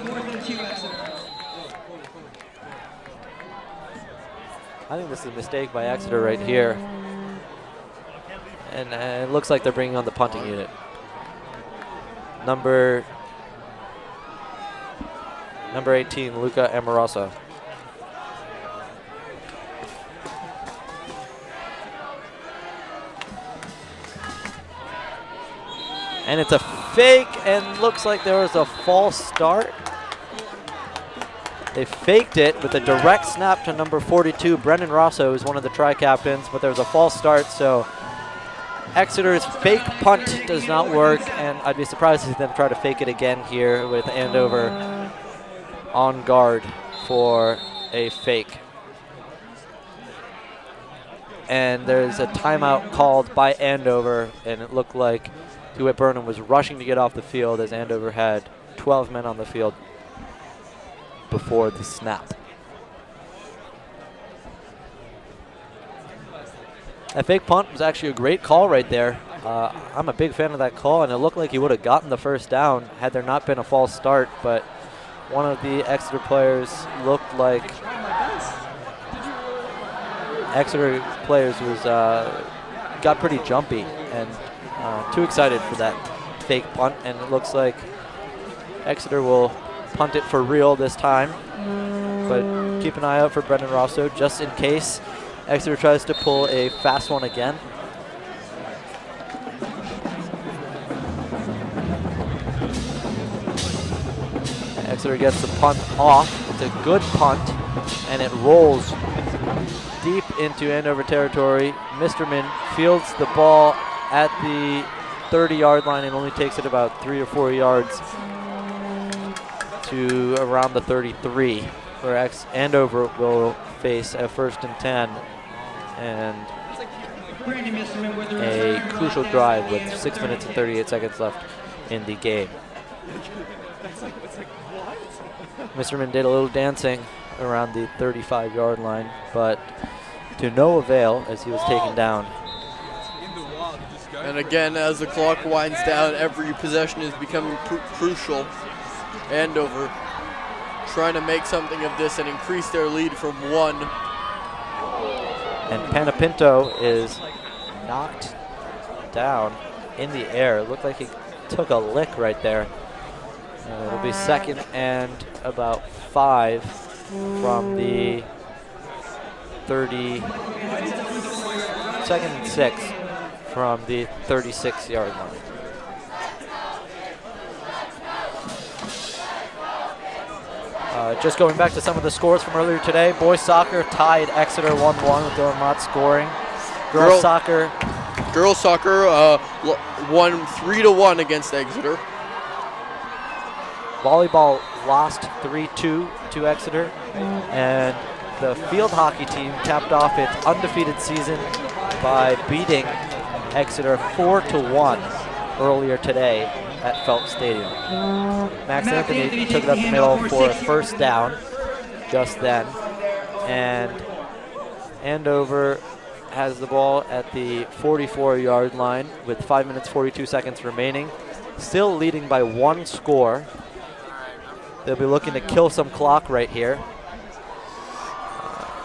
I think this is a mistake by Exeter right here. And it looks like they're bringing on the punting unit. Number 18, Luca Amoroso. And it's a fake, and looks like there was a false start. They faked it with a direct snap to number 42. Brendan Rosso is one of the tri-captains, but there was a false start, so Exeter's fake punt does not work, and I'd be surprised to see them try to fake it again here with Andover on guard for a fake. And there's a timeout called by Andover, and it looked like DeWitt Burnham was rushing to get off the field as Andover had 12 men on the field before the snap. That fake punt was actually a great call right there. I'm a big fan of that call, and it looked like he would have gotten the 1st down had there not been a false start, but one of the Exeter players looked like Exeter players was got pretty jumpy and too excited for that fake punt, and it looks like Exeter will punt it for real this time. But keep an eye out for Brendan Rosso just in case Exeter tries to pull a fast one again. Exeter gets the punt off. It's a good punt, and it rolls deep into Andover territory. Misterman fields the ball at the 30-yard line and only takes it about 3 or 4 yards to around the 33, where Andover will face a 1st and 10 and a crucial drive with 6 minutes and 38 seconds left in the game. Misterman did a little dancing around the 35-yard line, but to no avail as he was taken down. And again, as the clock winds down, every possession is becoming crucial. Andover trying to make something of this and increase their lead from 1. And Panapinto is knocked down in the air. It looked like he took a lick right there. And it'll be 2nd and about 5 from the 30, 2nd and 6 from the 36-yard line. Just going back to some of the scores from earlier today, boys soccer tied Exeter 1-1 with Dylan Mott scoring. Girls soccer won 3-1 against Exeter. Volleyball lost 3-2 to Exeter, and the field hockey team capped off its undefeated season by beating Exeter 4-1 earlier today at Phelps Stadium. Max Anthony took it up the middle for a 1st down just then, and Andover has the ball at the 44-yard line with 5 minutes 42 seconds remaining, still leading by 1 score. They'll be looking to kill some clock right here.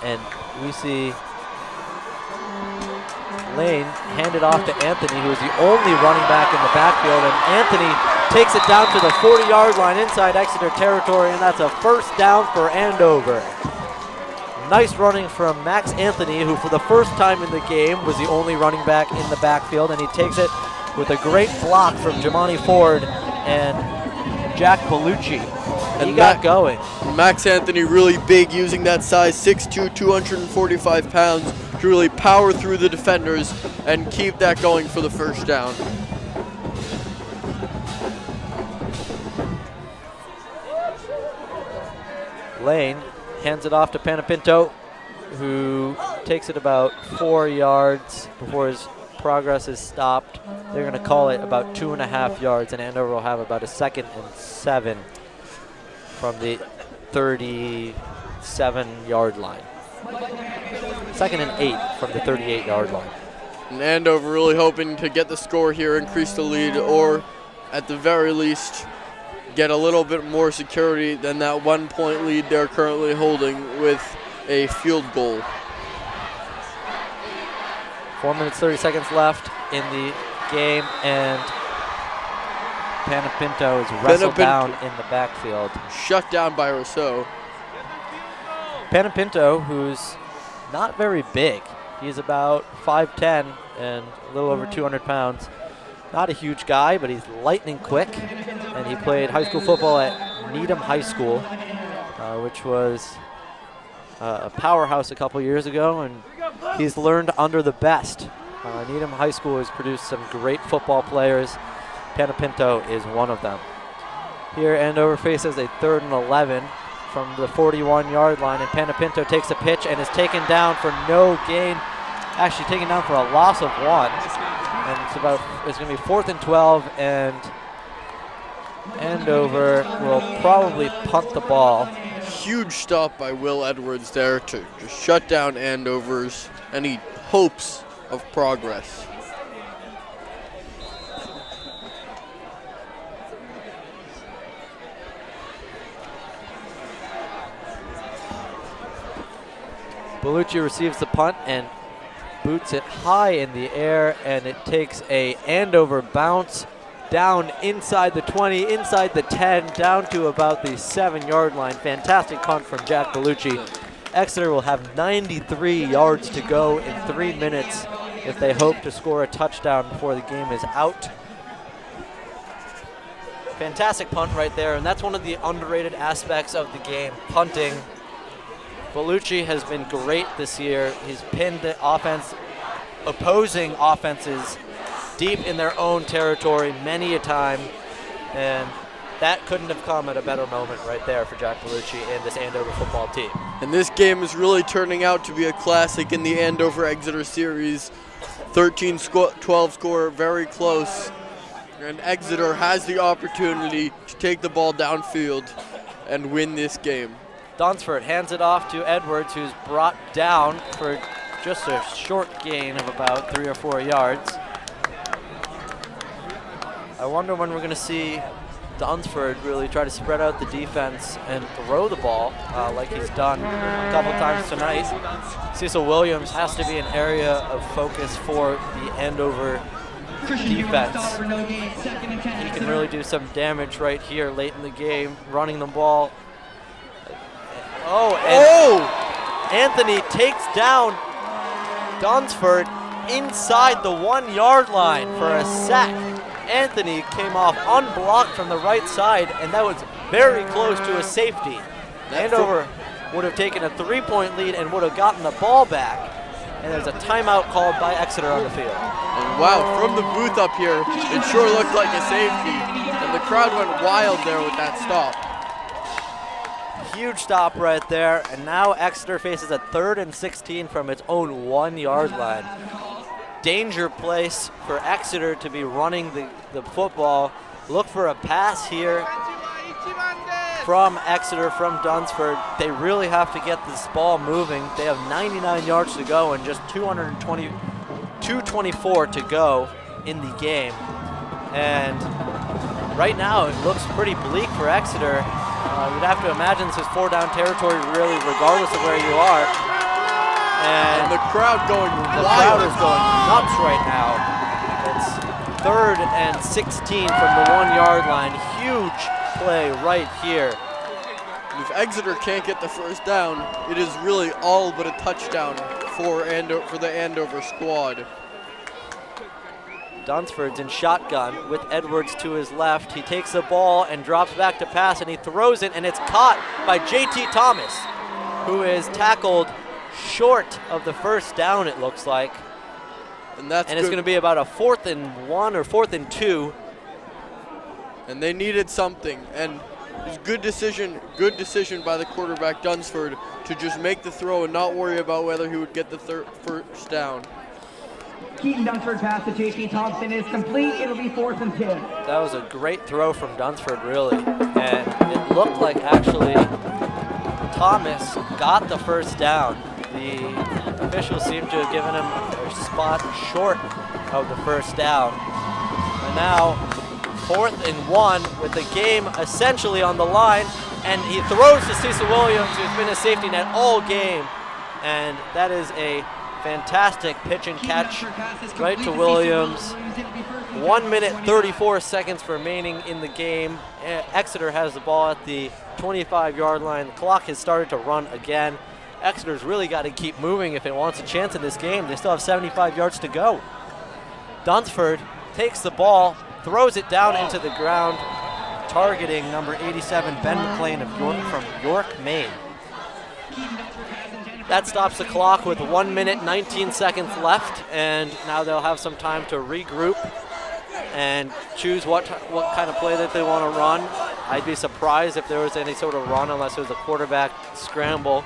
And we see Lane hand it off to Anthony, who is the only running back in the backfield, and Anthony takes it down to the 40-yard line inside Exeter territory, and that's a 1st down for Andover. Nice running from Max Anthony, who for the first time in the game was the only running back in the backfield, and he takes it with a great block from Jamani Ford and Jack Palucci. He got going. Max Anthony really big, using that size 6'2", 245 pounds to really power through the defenders and keep that going for the 1st down. Lane hands it off to Panapinto, who takes it about 4 yards before his progress is stopped. They're going to call it about 2.5 yards, and Andover will have about a 2nd and 7 from the 37-yard line. 2nd and 8 from the 38-yard line. And Andover really hoping to get the score here, increase the lead, or at the very least get a little bit more security than that 1-point lead they're currently holding with a field goal. 4 minutes, 30 seconds left in the game, and Panapinto is wrestled down in the backfield. Shut down by Rousseau. Panapinto, who's not very big. He's about 5'10" and a little over 200 pounds. Not a huge guy, but he's lightning quick, and he played high school football at Needham High School, which was a powerhouse a couple years ago, and he's learned under the best. Needham High School has produced some great football players. Panapinto is one of them. Here, Andover faces a 3rd and 11 from the 41-yard line, and Panapinto takes a pitch and is taken down for no gain. Actually taken down for a loss of 1. And it's going to be 4th and 12, and Andover will probably punt the ball. Huge stop by Will Edwards there to just shut down Andover's any hopes of progress. Bellucci receives the punt and boots it high in the air, and it takes a Andover bounce down inside the 20, inside the 10, down to about the 7-yard line. Fantastic punt from Jack Bellucci. Exeter will have 93 yards to go in 3 minutes if they hope to score a touchdown before the game is out. Fantastic punt right there, and that's one of the underrated aspects of the game, punting. Bellucci has been great this year. He's pinned the opposing offenses deep in their own territory many a time, and that couldn't have come at a better moment right there for Jack Bellucci and this Andover football team. And this game is really turning out to be a classic in the Andover-Exeter series. 13-12 score, very close. And Exeter has the opportunity to take the ball downfield and win this game. Dunsford hands it off to Edwards, who's brought down for just a short gain of about 3 or 4 yards. I wonder when we're going to see Dunsford really try to spread out the defense and throw the ball like he's done a couple times tonight. Cecil Williams has to be an area of focus for the Andover defense. He can really do some damage right here late in the game, running the ball. Anthony takes down Dunsford inside the 1 yard line for a sack. Anthony came off unblocked from the right side, and that was very close to a safety. Andover would have taken a 3-point lead and would have gotten the ball back. And there's a timeout called by Exeter on the field. And wow, from the booth up here, it sure looked like a safety. And the crowd went wild there with that stop. Huge stop right there, and now Exeter faces a 3rd and 16 from its own 1 yard line. Danger place for Exeter to be running the football. Look for a pass here from Exeter, from Dunsford. They really have to get this ball moving. They have 99 yards to go and just 224 to go in the game. And right now it looks pretty bleak for Exeter. You'd have to imagine this is 4-down territory really regardless of where you are. And the crowd going wild. The wild. crowd is going nuts right now. It's 3rd and 16 from the 1 yard line. Huge play right here. If Exeter can't get the first down, it is really all but a touchdown for the Andover squad. Dunsford's in shotgun with Edwards to his left. He takes the ball and drops back to pass, and he throws it, and it's caught by J.T. Thomas, who is tackled short of the first down, it looks like. And it's going to be about a 4th and 1 or 4th and 2. And they needed something, and it was good decision by the quarterback Dunsford to just make the throw and not worry about whether he would get the first down. Keaton Dunsford pass to J.T. Thompson is complete. It'll be 4th and 10. That was a great throw from Dunsford, really. And it looked like actually Thomas got the first down. The officials seem to have given him a spot short of the first down. And now 4th and 1 with the game essentially on the line. And he throws to Cecil Williams, who's been a safety net all game. And that is a fantastic pitch and catch right to Williams. 1 minute 34 seconds remaining in the game. Exeter has the ball at the 25-yard line. The clock has started to run again. Exeter's really got to keep moving if it wants a chance in this game. They still have 75 yards to go. Dunsford takes the ball, throws it down into the ground, targeting number 87, Ben McLean of York from York, Maine. That stops the clock with 1 minute, 19 seconds left, and now they'll have some time to regroup and choose what kind of play that they want to run. I'd be surprised if there was any sort of run unless it was a quarterback scramble.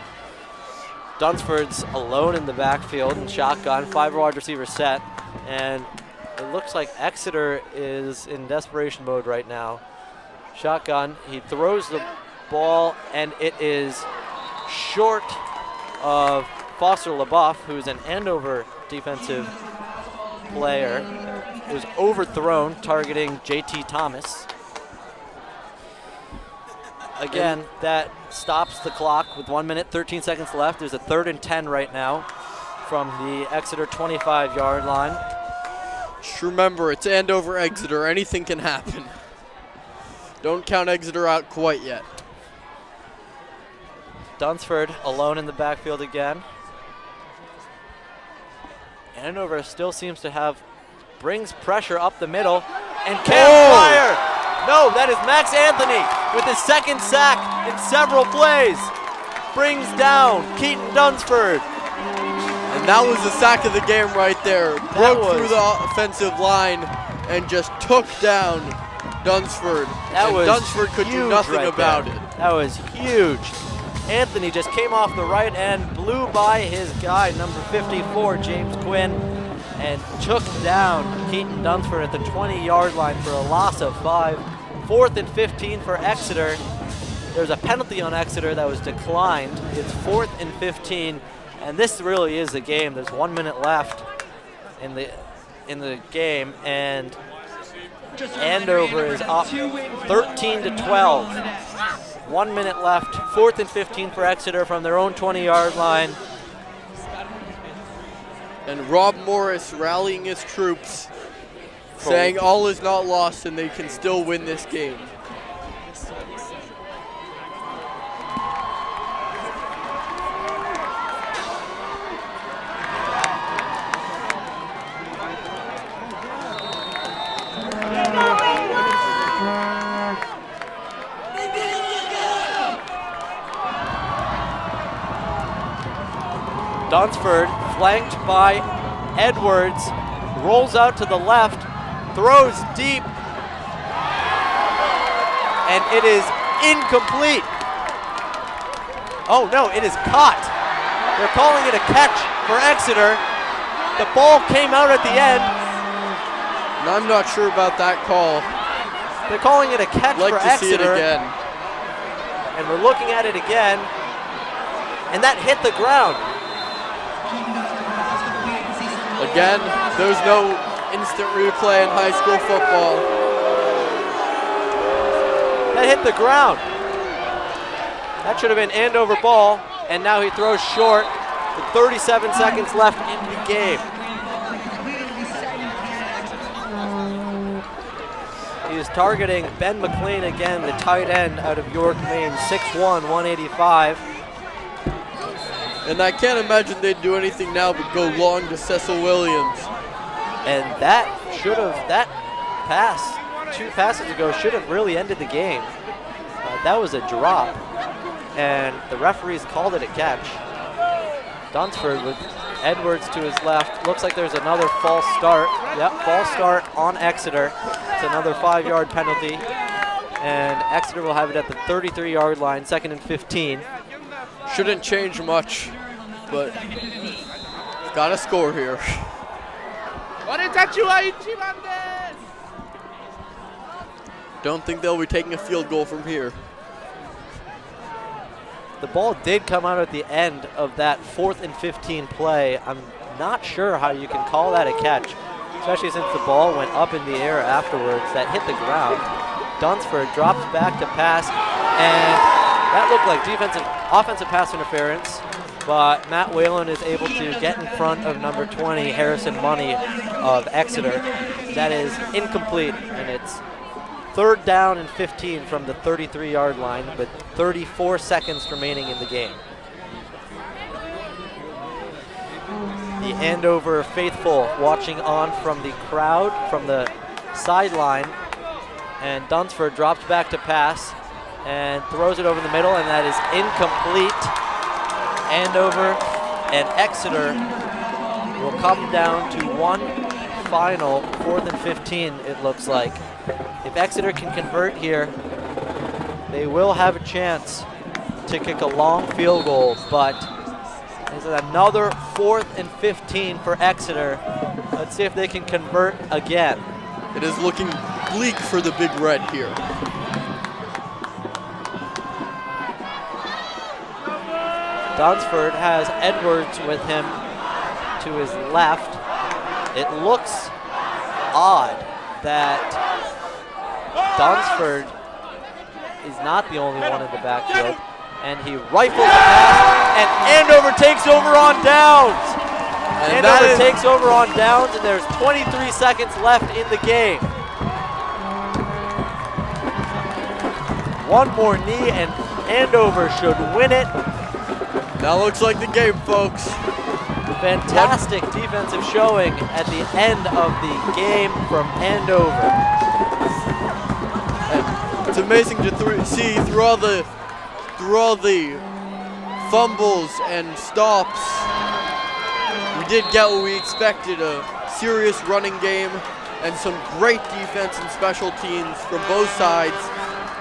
Dunsford's alone in the backfield in shotgun, 5 wide receiver set, and it looks like Exeter is in desperation mode right now. Shotgun, he throws the ball, and it is short of Foster LaBeouf, who's an Andover defensive player. It was overthrown, targeting J.T. Thomas. Again, that stops the clock with 1 minute, 13 seconds left. There's a 3rd and 10 right now from the Exeter 25-yard line. Just remember, it's Andover-Exeter. Anything can happen. Don't count Exeter out quite yet. Dunsford alone in the backfield again. Andover still seems to brings pressure up the middle, and can't fire. No, that is Max Anthony with his second sack in several plays. Brings down Keaton Dunsford. And that was the sack of the game right there. Broke through the offensive line and just took down Dunsford. Dunsford could do nothing about it. That was huge. Anthony just came off the right end, blew by his guy, number 54, James Quinn, and took down Keaton Dunsford at the 20-yard line for a loss of 5. 4th and 15 for Exeter. There's a penalty on Exeter that was declined. It's 4th and 15, and this really is the game. There's 1 minute left in the game, and Andover is up 13-12. 1 minute left, 4th and 15 for Exeter from their own 20-yard line. And Rob Morris rallying his troops, saying all is not lost and they can still win this game. Dunsford, flanked by Edwards, rolls out to the left, throws deep, and it is incomplete. Oh no, it is caught. They're calling it a catch for Exeter. The ball came out at the end. I'm not sure about that call. They're calling it a catch for Exeter. Like to see it again. And we're looking at it again, and that hit the ground. Again, there's no instant replay in high school football. That hit the ground. That should have been Andover ball, and now he throws short with 37 seconds left in the game. He is targeting Ben McLean again, the tight end out of York, Maine, 6'1", 185. And I can't imagine they'd do anything now but go long to Cecil Williams. And that pass, 2 passes ago, should have really ended the game. That was a drop, and the referees called it a catch. Dunsford with Edwards to his left. Looks like there's another false start. Yep, false start on Exeter. It's another 5-yard penalty, and Exeter will have it at the 33-yard line, 2nd and 15. Shouldn't change much, but gotta score here. Don't think they'll be taking a field goal from here. The ball did come out at the end of that 4th and 15 play. I'm not sure how you can call that a catch, especially since the ball went up in the air afterwards. That hit the ground. Dunsford drops back to pass, and that looked like offensive pass interference, but Matt Whalen is able to get in front of number 20, Harrison Money of Exeter. That is incomplete, and it's 3rd down and 15 from the 33-yard line, with 34 seconds remaining in the game. The Andover faithful watching on from the crowd, from the sideline, and Dunsford drops back to pass and throws it over the middle, and that is incomplete. Andover and Exeter will come down to one final 4th and 15, it looks like. If Exeter can convert here, they will have a chance to kick a long field goal, but this is another 4th and 15 for Exeter. Let's see if they can convert again. It is looking bleak for the Big Red here. Dunsford has Edwards with him to his left. It looks odd that Dunsford is not the only one in the backfield, and he rifles the pass, and Andover takes over on downs. And Andover takes over on downs, and there's 23 seconds left in the game. One more knee, and Andover should win it. That looks like the game, folks. Fantastic defensive showing at the end of the game from Andover. amazing to see through all the fumbles and stops. We did get what we expected, a serious running game and some great defense and special teams from both sides,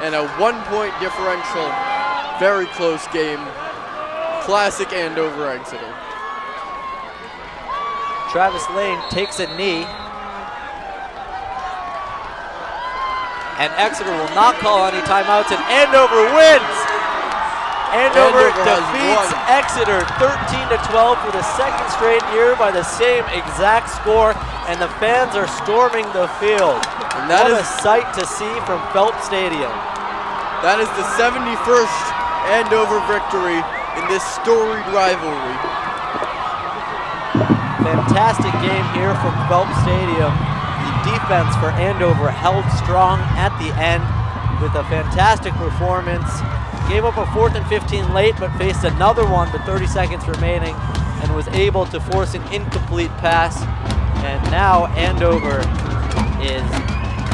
and a 1-point differential. Very close game. Classic Andover-Exeter. Travis Lane takes a knee. And Exeter will not call any timeouts, and Andover wins! Andover defeats Exeter 13-12 for the second straight year by the same exact score, and the fans are storming the field. And that is a sight to see from Phelps Stadium. That is the 71st Andover victory in this storied rivalry. Fantastic game here from Phelps Stadium. The defense for Andover held strong at the end with a fantastic performance. Gave up a 4th and 15 late, but faced another one with 30 seconds remaining and was able to force an incomplete pass. And now Andover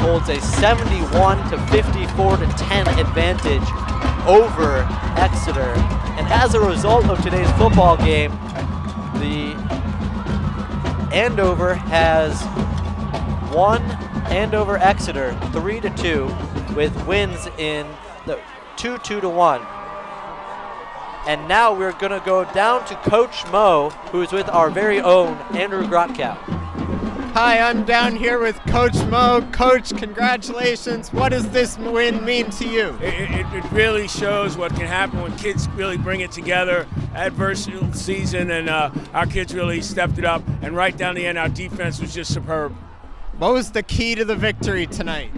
holds a 71-54-10 advantage over Exeter. And as a result of today's football game, the Andover has won Andover-Exeter 3-2 with wins in the 2-2-1. And now we're going to go down to Coach Mo, who's with our very own Andrew Grotkow. Hi, I'm down here with Coach Mo. Coach, congratulations. What does this win mean to you? It really shows what can happen when kids really bring it together. Adverse season, and our kids really stepped it up. And right down the end, our defense was just superb. What was the key to the victory tonight?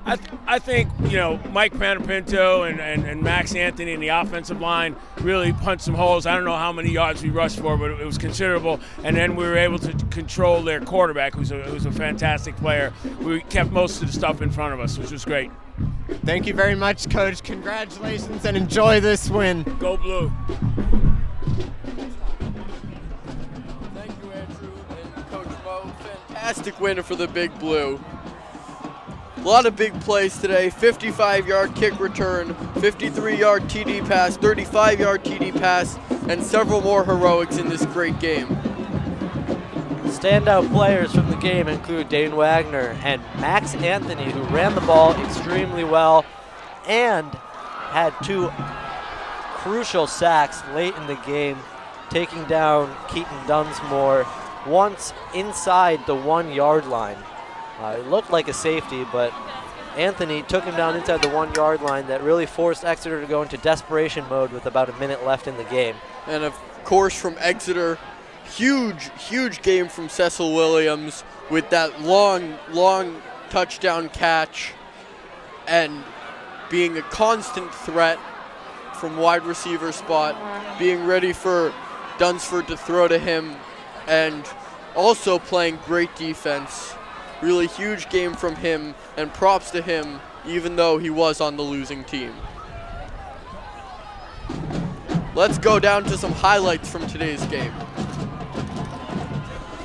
I think, Mike Panapinto and Max Anthony in the offensive line really punched some holes. I don't know how many yards we rushed for, but it was considerable. And then we were able to control their quarterback, who's a fantastic player. We kept most of the stuff in front of us, which was great. Thank you very much, Coach. Congratulations and enjoy this win. Go Blue. Fantastic win for the Big Blue. A lot of big plays today. 55-yard kick return, 53-yard TD pass, 35-yard TD pass, and several more heroics in this great game. Standout players from the game include Dane Wagner and Max Anthony, who ran the ball extremely well and had 2 crucial sacks late in the game, taking down Keaton Dunsmore once inside the 1-yard line. It looked like a safety, but Anthony took him down inside the 1-yard line. That really forced Exeter to go into desperation mode with about a minute left in the game. And of course from Exeter, huge game from Cecil Williams with that long touchdown catch and being a constant threat from wide receiver spot, being ready for Dunsford to throw to him, and also playing great defense. Really huge game from him, and props to him, even though he was on the losing team. Let's go down to some highlights from today's game.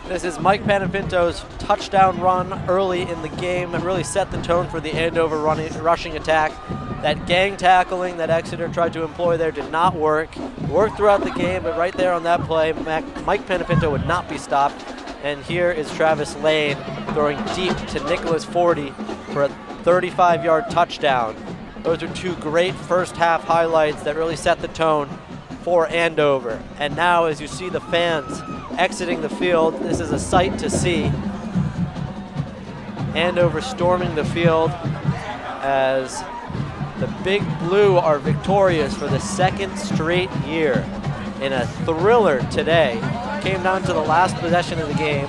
This is Mike Panapinto's touchdown run early in the game and really set the tone for the Andover rushing attack. That gang tackling that Exeter tried to employ there did not work. Worked throughout the game, but right there on that play, Mike Panapinto would not be stopped. And here is Travis Lane throwing deep to Nicholas Forty for a 35-yard touchdown. Those are 2 great first half highlights that really set the tone for Andover. And now as you see the fans exiting the field, this is a sight to see. Andover storming the field as the Big Blue are victorious for the 2nd straight year in a thriller today. Came down to the last possession of the game.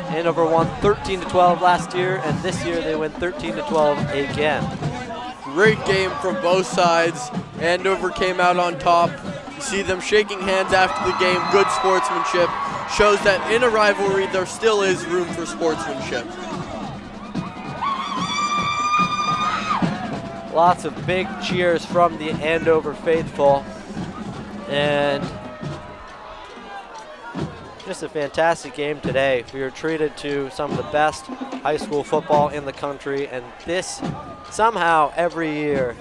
Andover won 13-12 last year, and this year they win 13-12 again. Great game from both sides. Andover came out on top. You see them shaking hands after the game. Good sportsmanship. Shows that in a rivalry there still is room for sportsmanship. Lots of big cheers from the Andover faithful. And Just a fantastic game today. We were treated to some of the best high school football in the country, and this, somehow, every year,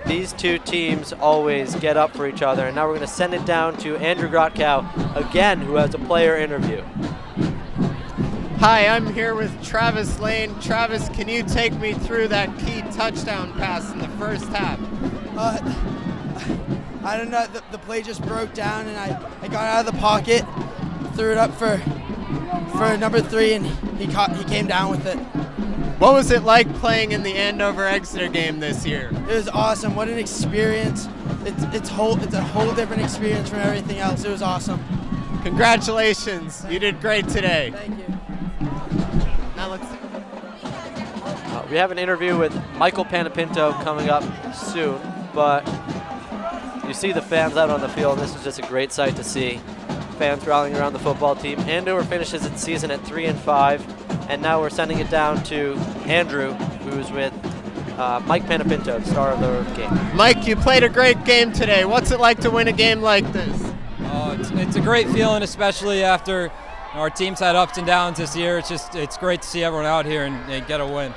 these two teams always get up for each other. And now we're going to send it down to Andrew Grotkow again, who has a player interview. Hi, I'm here with Travis Lane. Travis, can you take me through that key touchdown pass in the first half? I don't know, the play just broke down, and I got out of the pocket, threw it up for number 3, and he came down with it. What was it like playing in the Andover-Exeter game this year? It was awesome. What an experience. It's a whole different experience from everything else. It was awesome. Congratulations. You did great today. Thank you. Now let's We have an interview with Michael Panapinto coming up soon, but you see the fans out on the field. This is just a great sight to see. Fans rallying around the football team. Andover finishes its season at 3-5, and now we're sending it down to Andrew, who's with Mike Panapinto, the star of the game. Mike, you played a great game today. What's it like to win a game like this? It's a great feeling, especially after our team's had ups and downs this year. It's great to see everyone out here and get a win.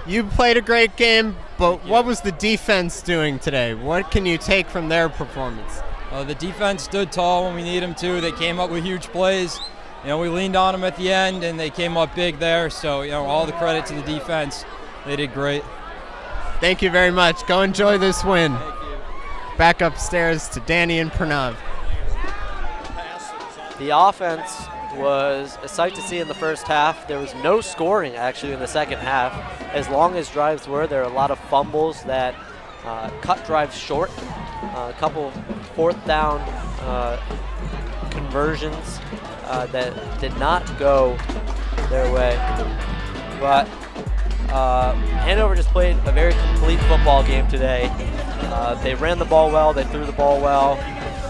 You played a great game, but what was the defense doing today? What can you take from their performance? The defense stood tall when we needed them to. They came up with huge plays. We leaned on them at the end, and they came up big there. So, all the credit to the defense. They did great. Thank you very much. Go enjoy this win. Thank you. Back upstairs to Danny and Pranav. The offense was a sight to see in the first half. There was no scoring actually in the second half. As long as drives were, there were a lot of fumbles that cut drives short. A couple fourth down conversions that did not go their way. But Andover just played a very complete football game today. They ran the ball well, they threw the ball well,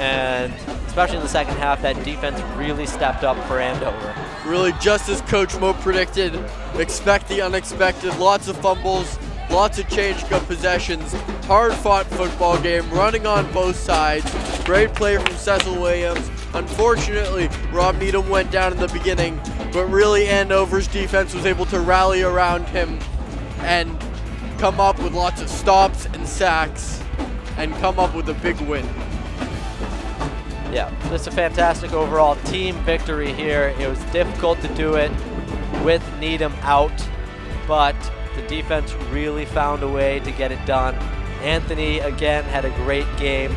and especially in the second half, that defense really stepped up for Andover. Really, just as Coach Mo predicted, expect the unexpected. Lots of fumbles, lots of change of possessions, hard-fought football game, running on both sides. Great play from Cecil Williams. Unfortunately, Rob Needham went down in the beginning, but really Andover's defense was able to rally around him and come up with lots of stops and sacks and come up with a big win. Yeah, it's a fantastic overall team victory here. It was difficult to do it with Needham out, but the defense really found a way to get it done. Anthony, again, had a great game.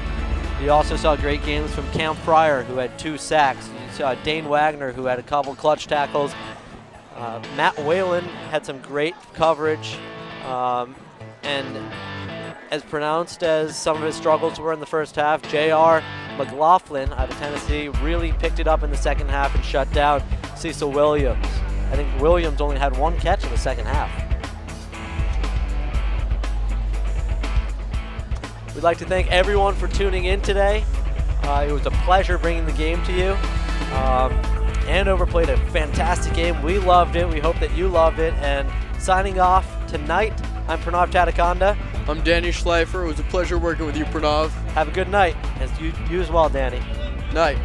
You also saw great games from Cam Fryer, who had 2 sacks. You saw Dane Wagner, who had a couple clutch tackles. Matt Whalen had some great coverage. And as pronounced as some of his struggles were in the first half, J.R. McLaughlin out of Tennessee really picked it up in the second half and shut down Cecil Williams. I think Williams only had 1 catch in the second half. We'd like to thank everyone for tuning in today. It was a pleasure bringing the game to you. Andover played a fantastic game. We loved it. We hope that you loved it. And signing off tonight, I'm Pranav Tatakonda. I'm Danny Schleifer. It was a pleasure working with you, Pranav. Have a good night. As you as well, Danny. Night.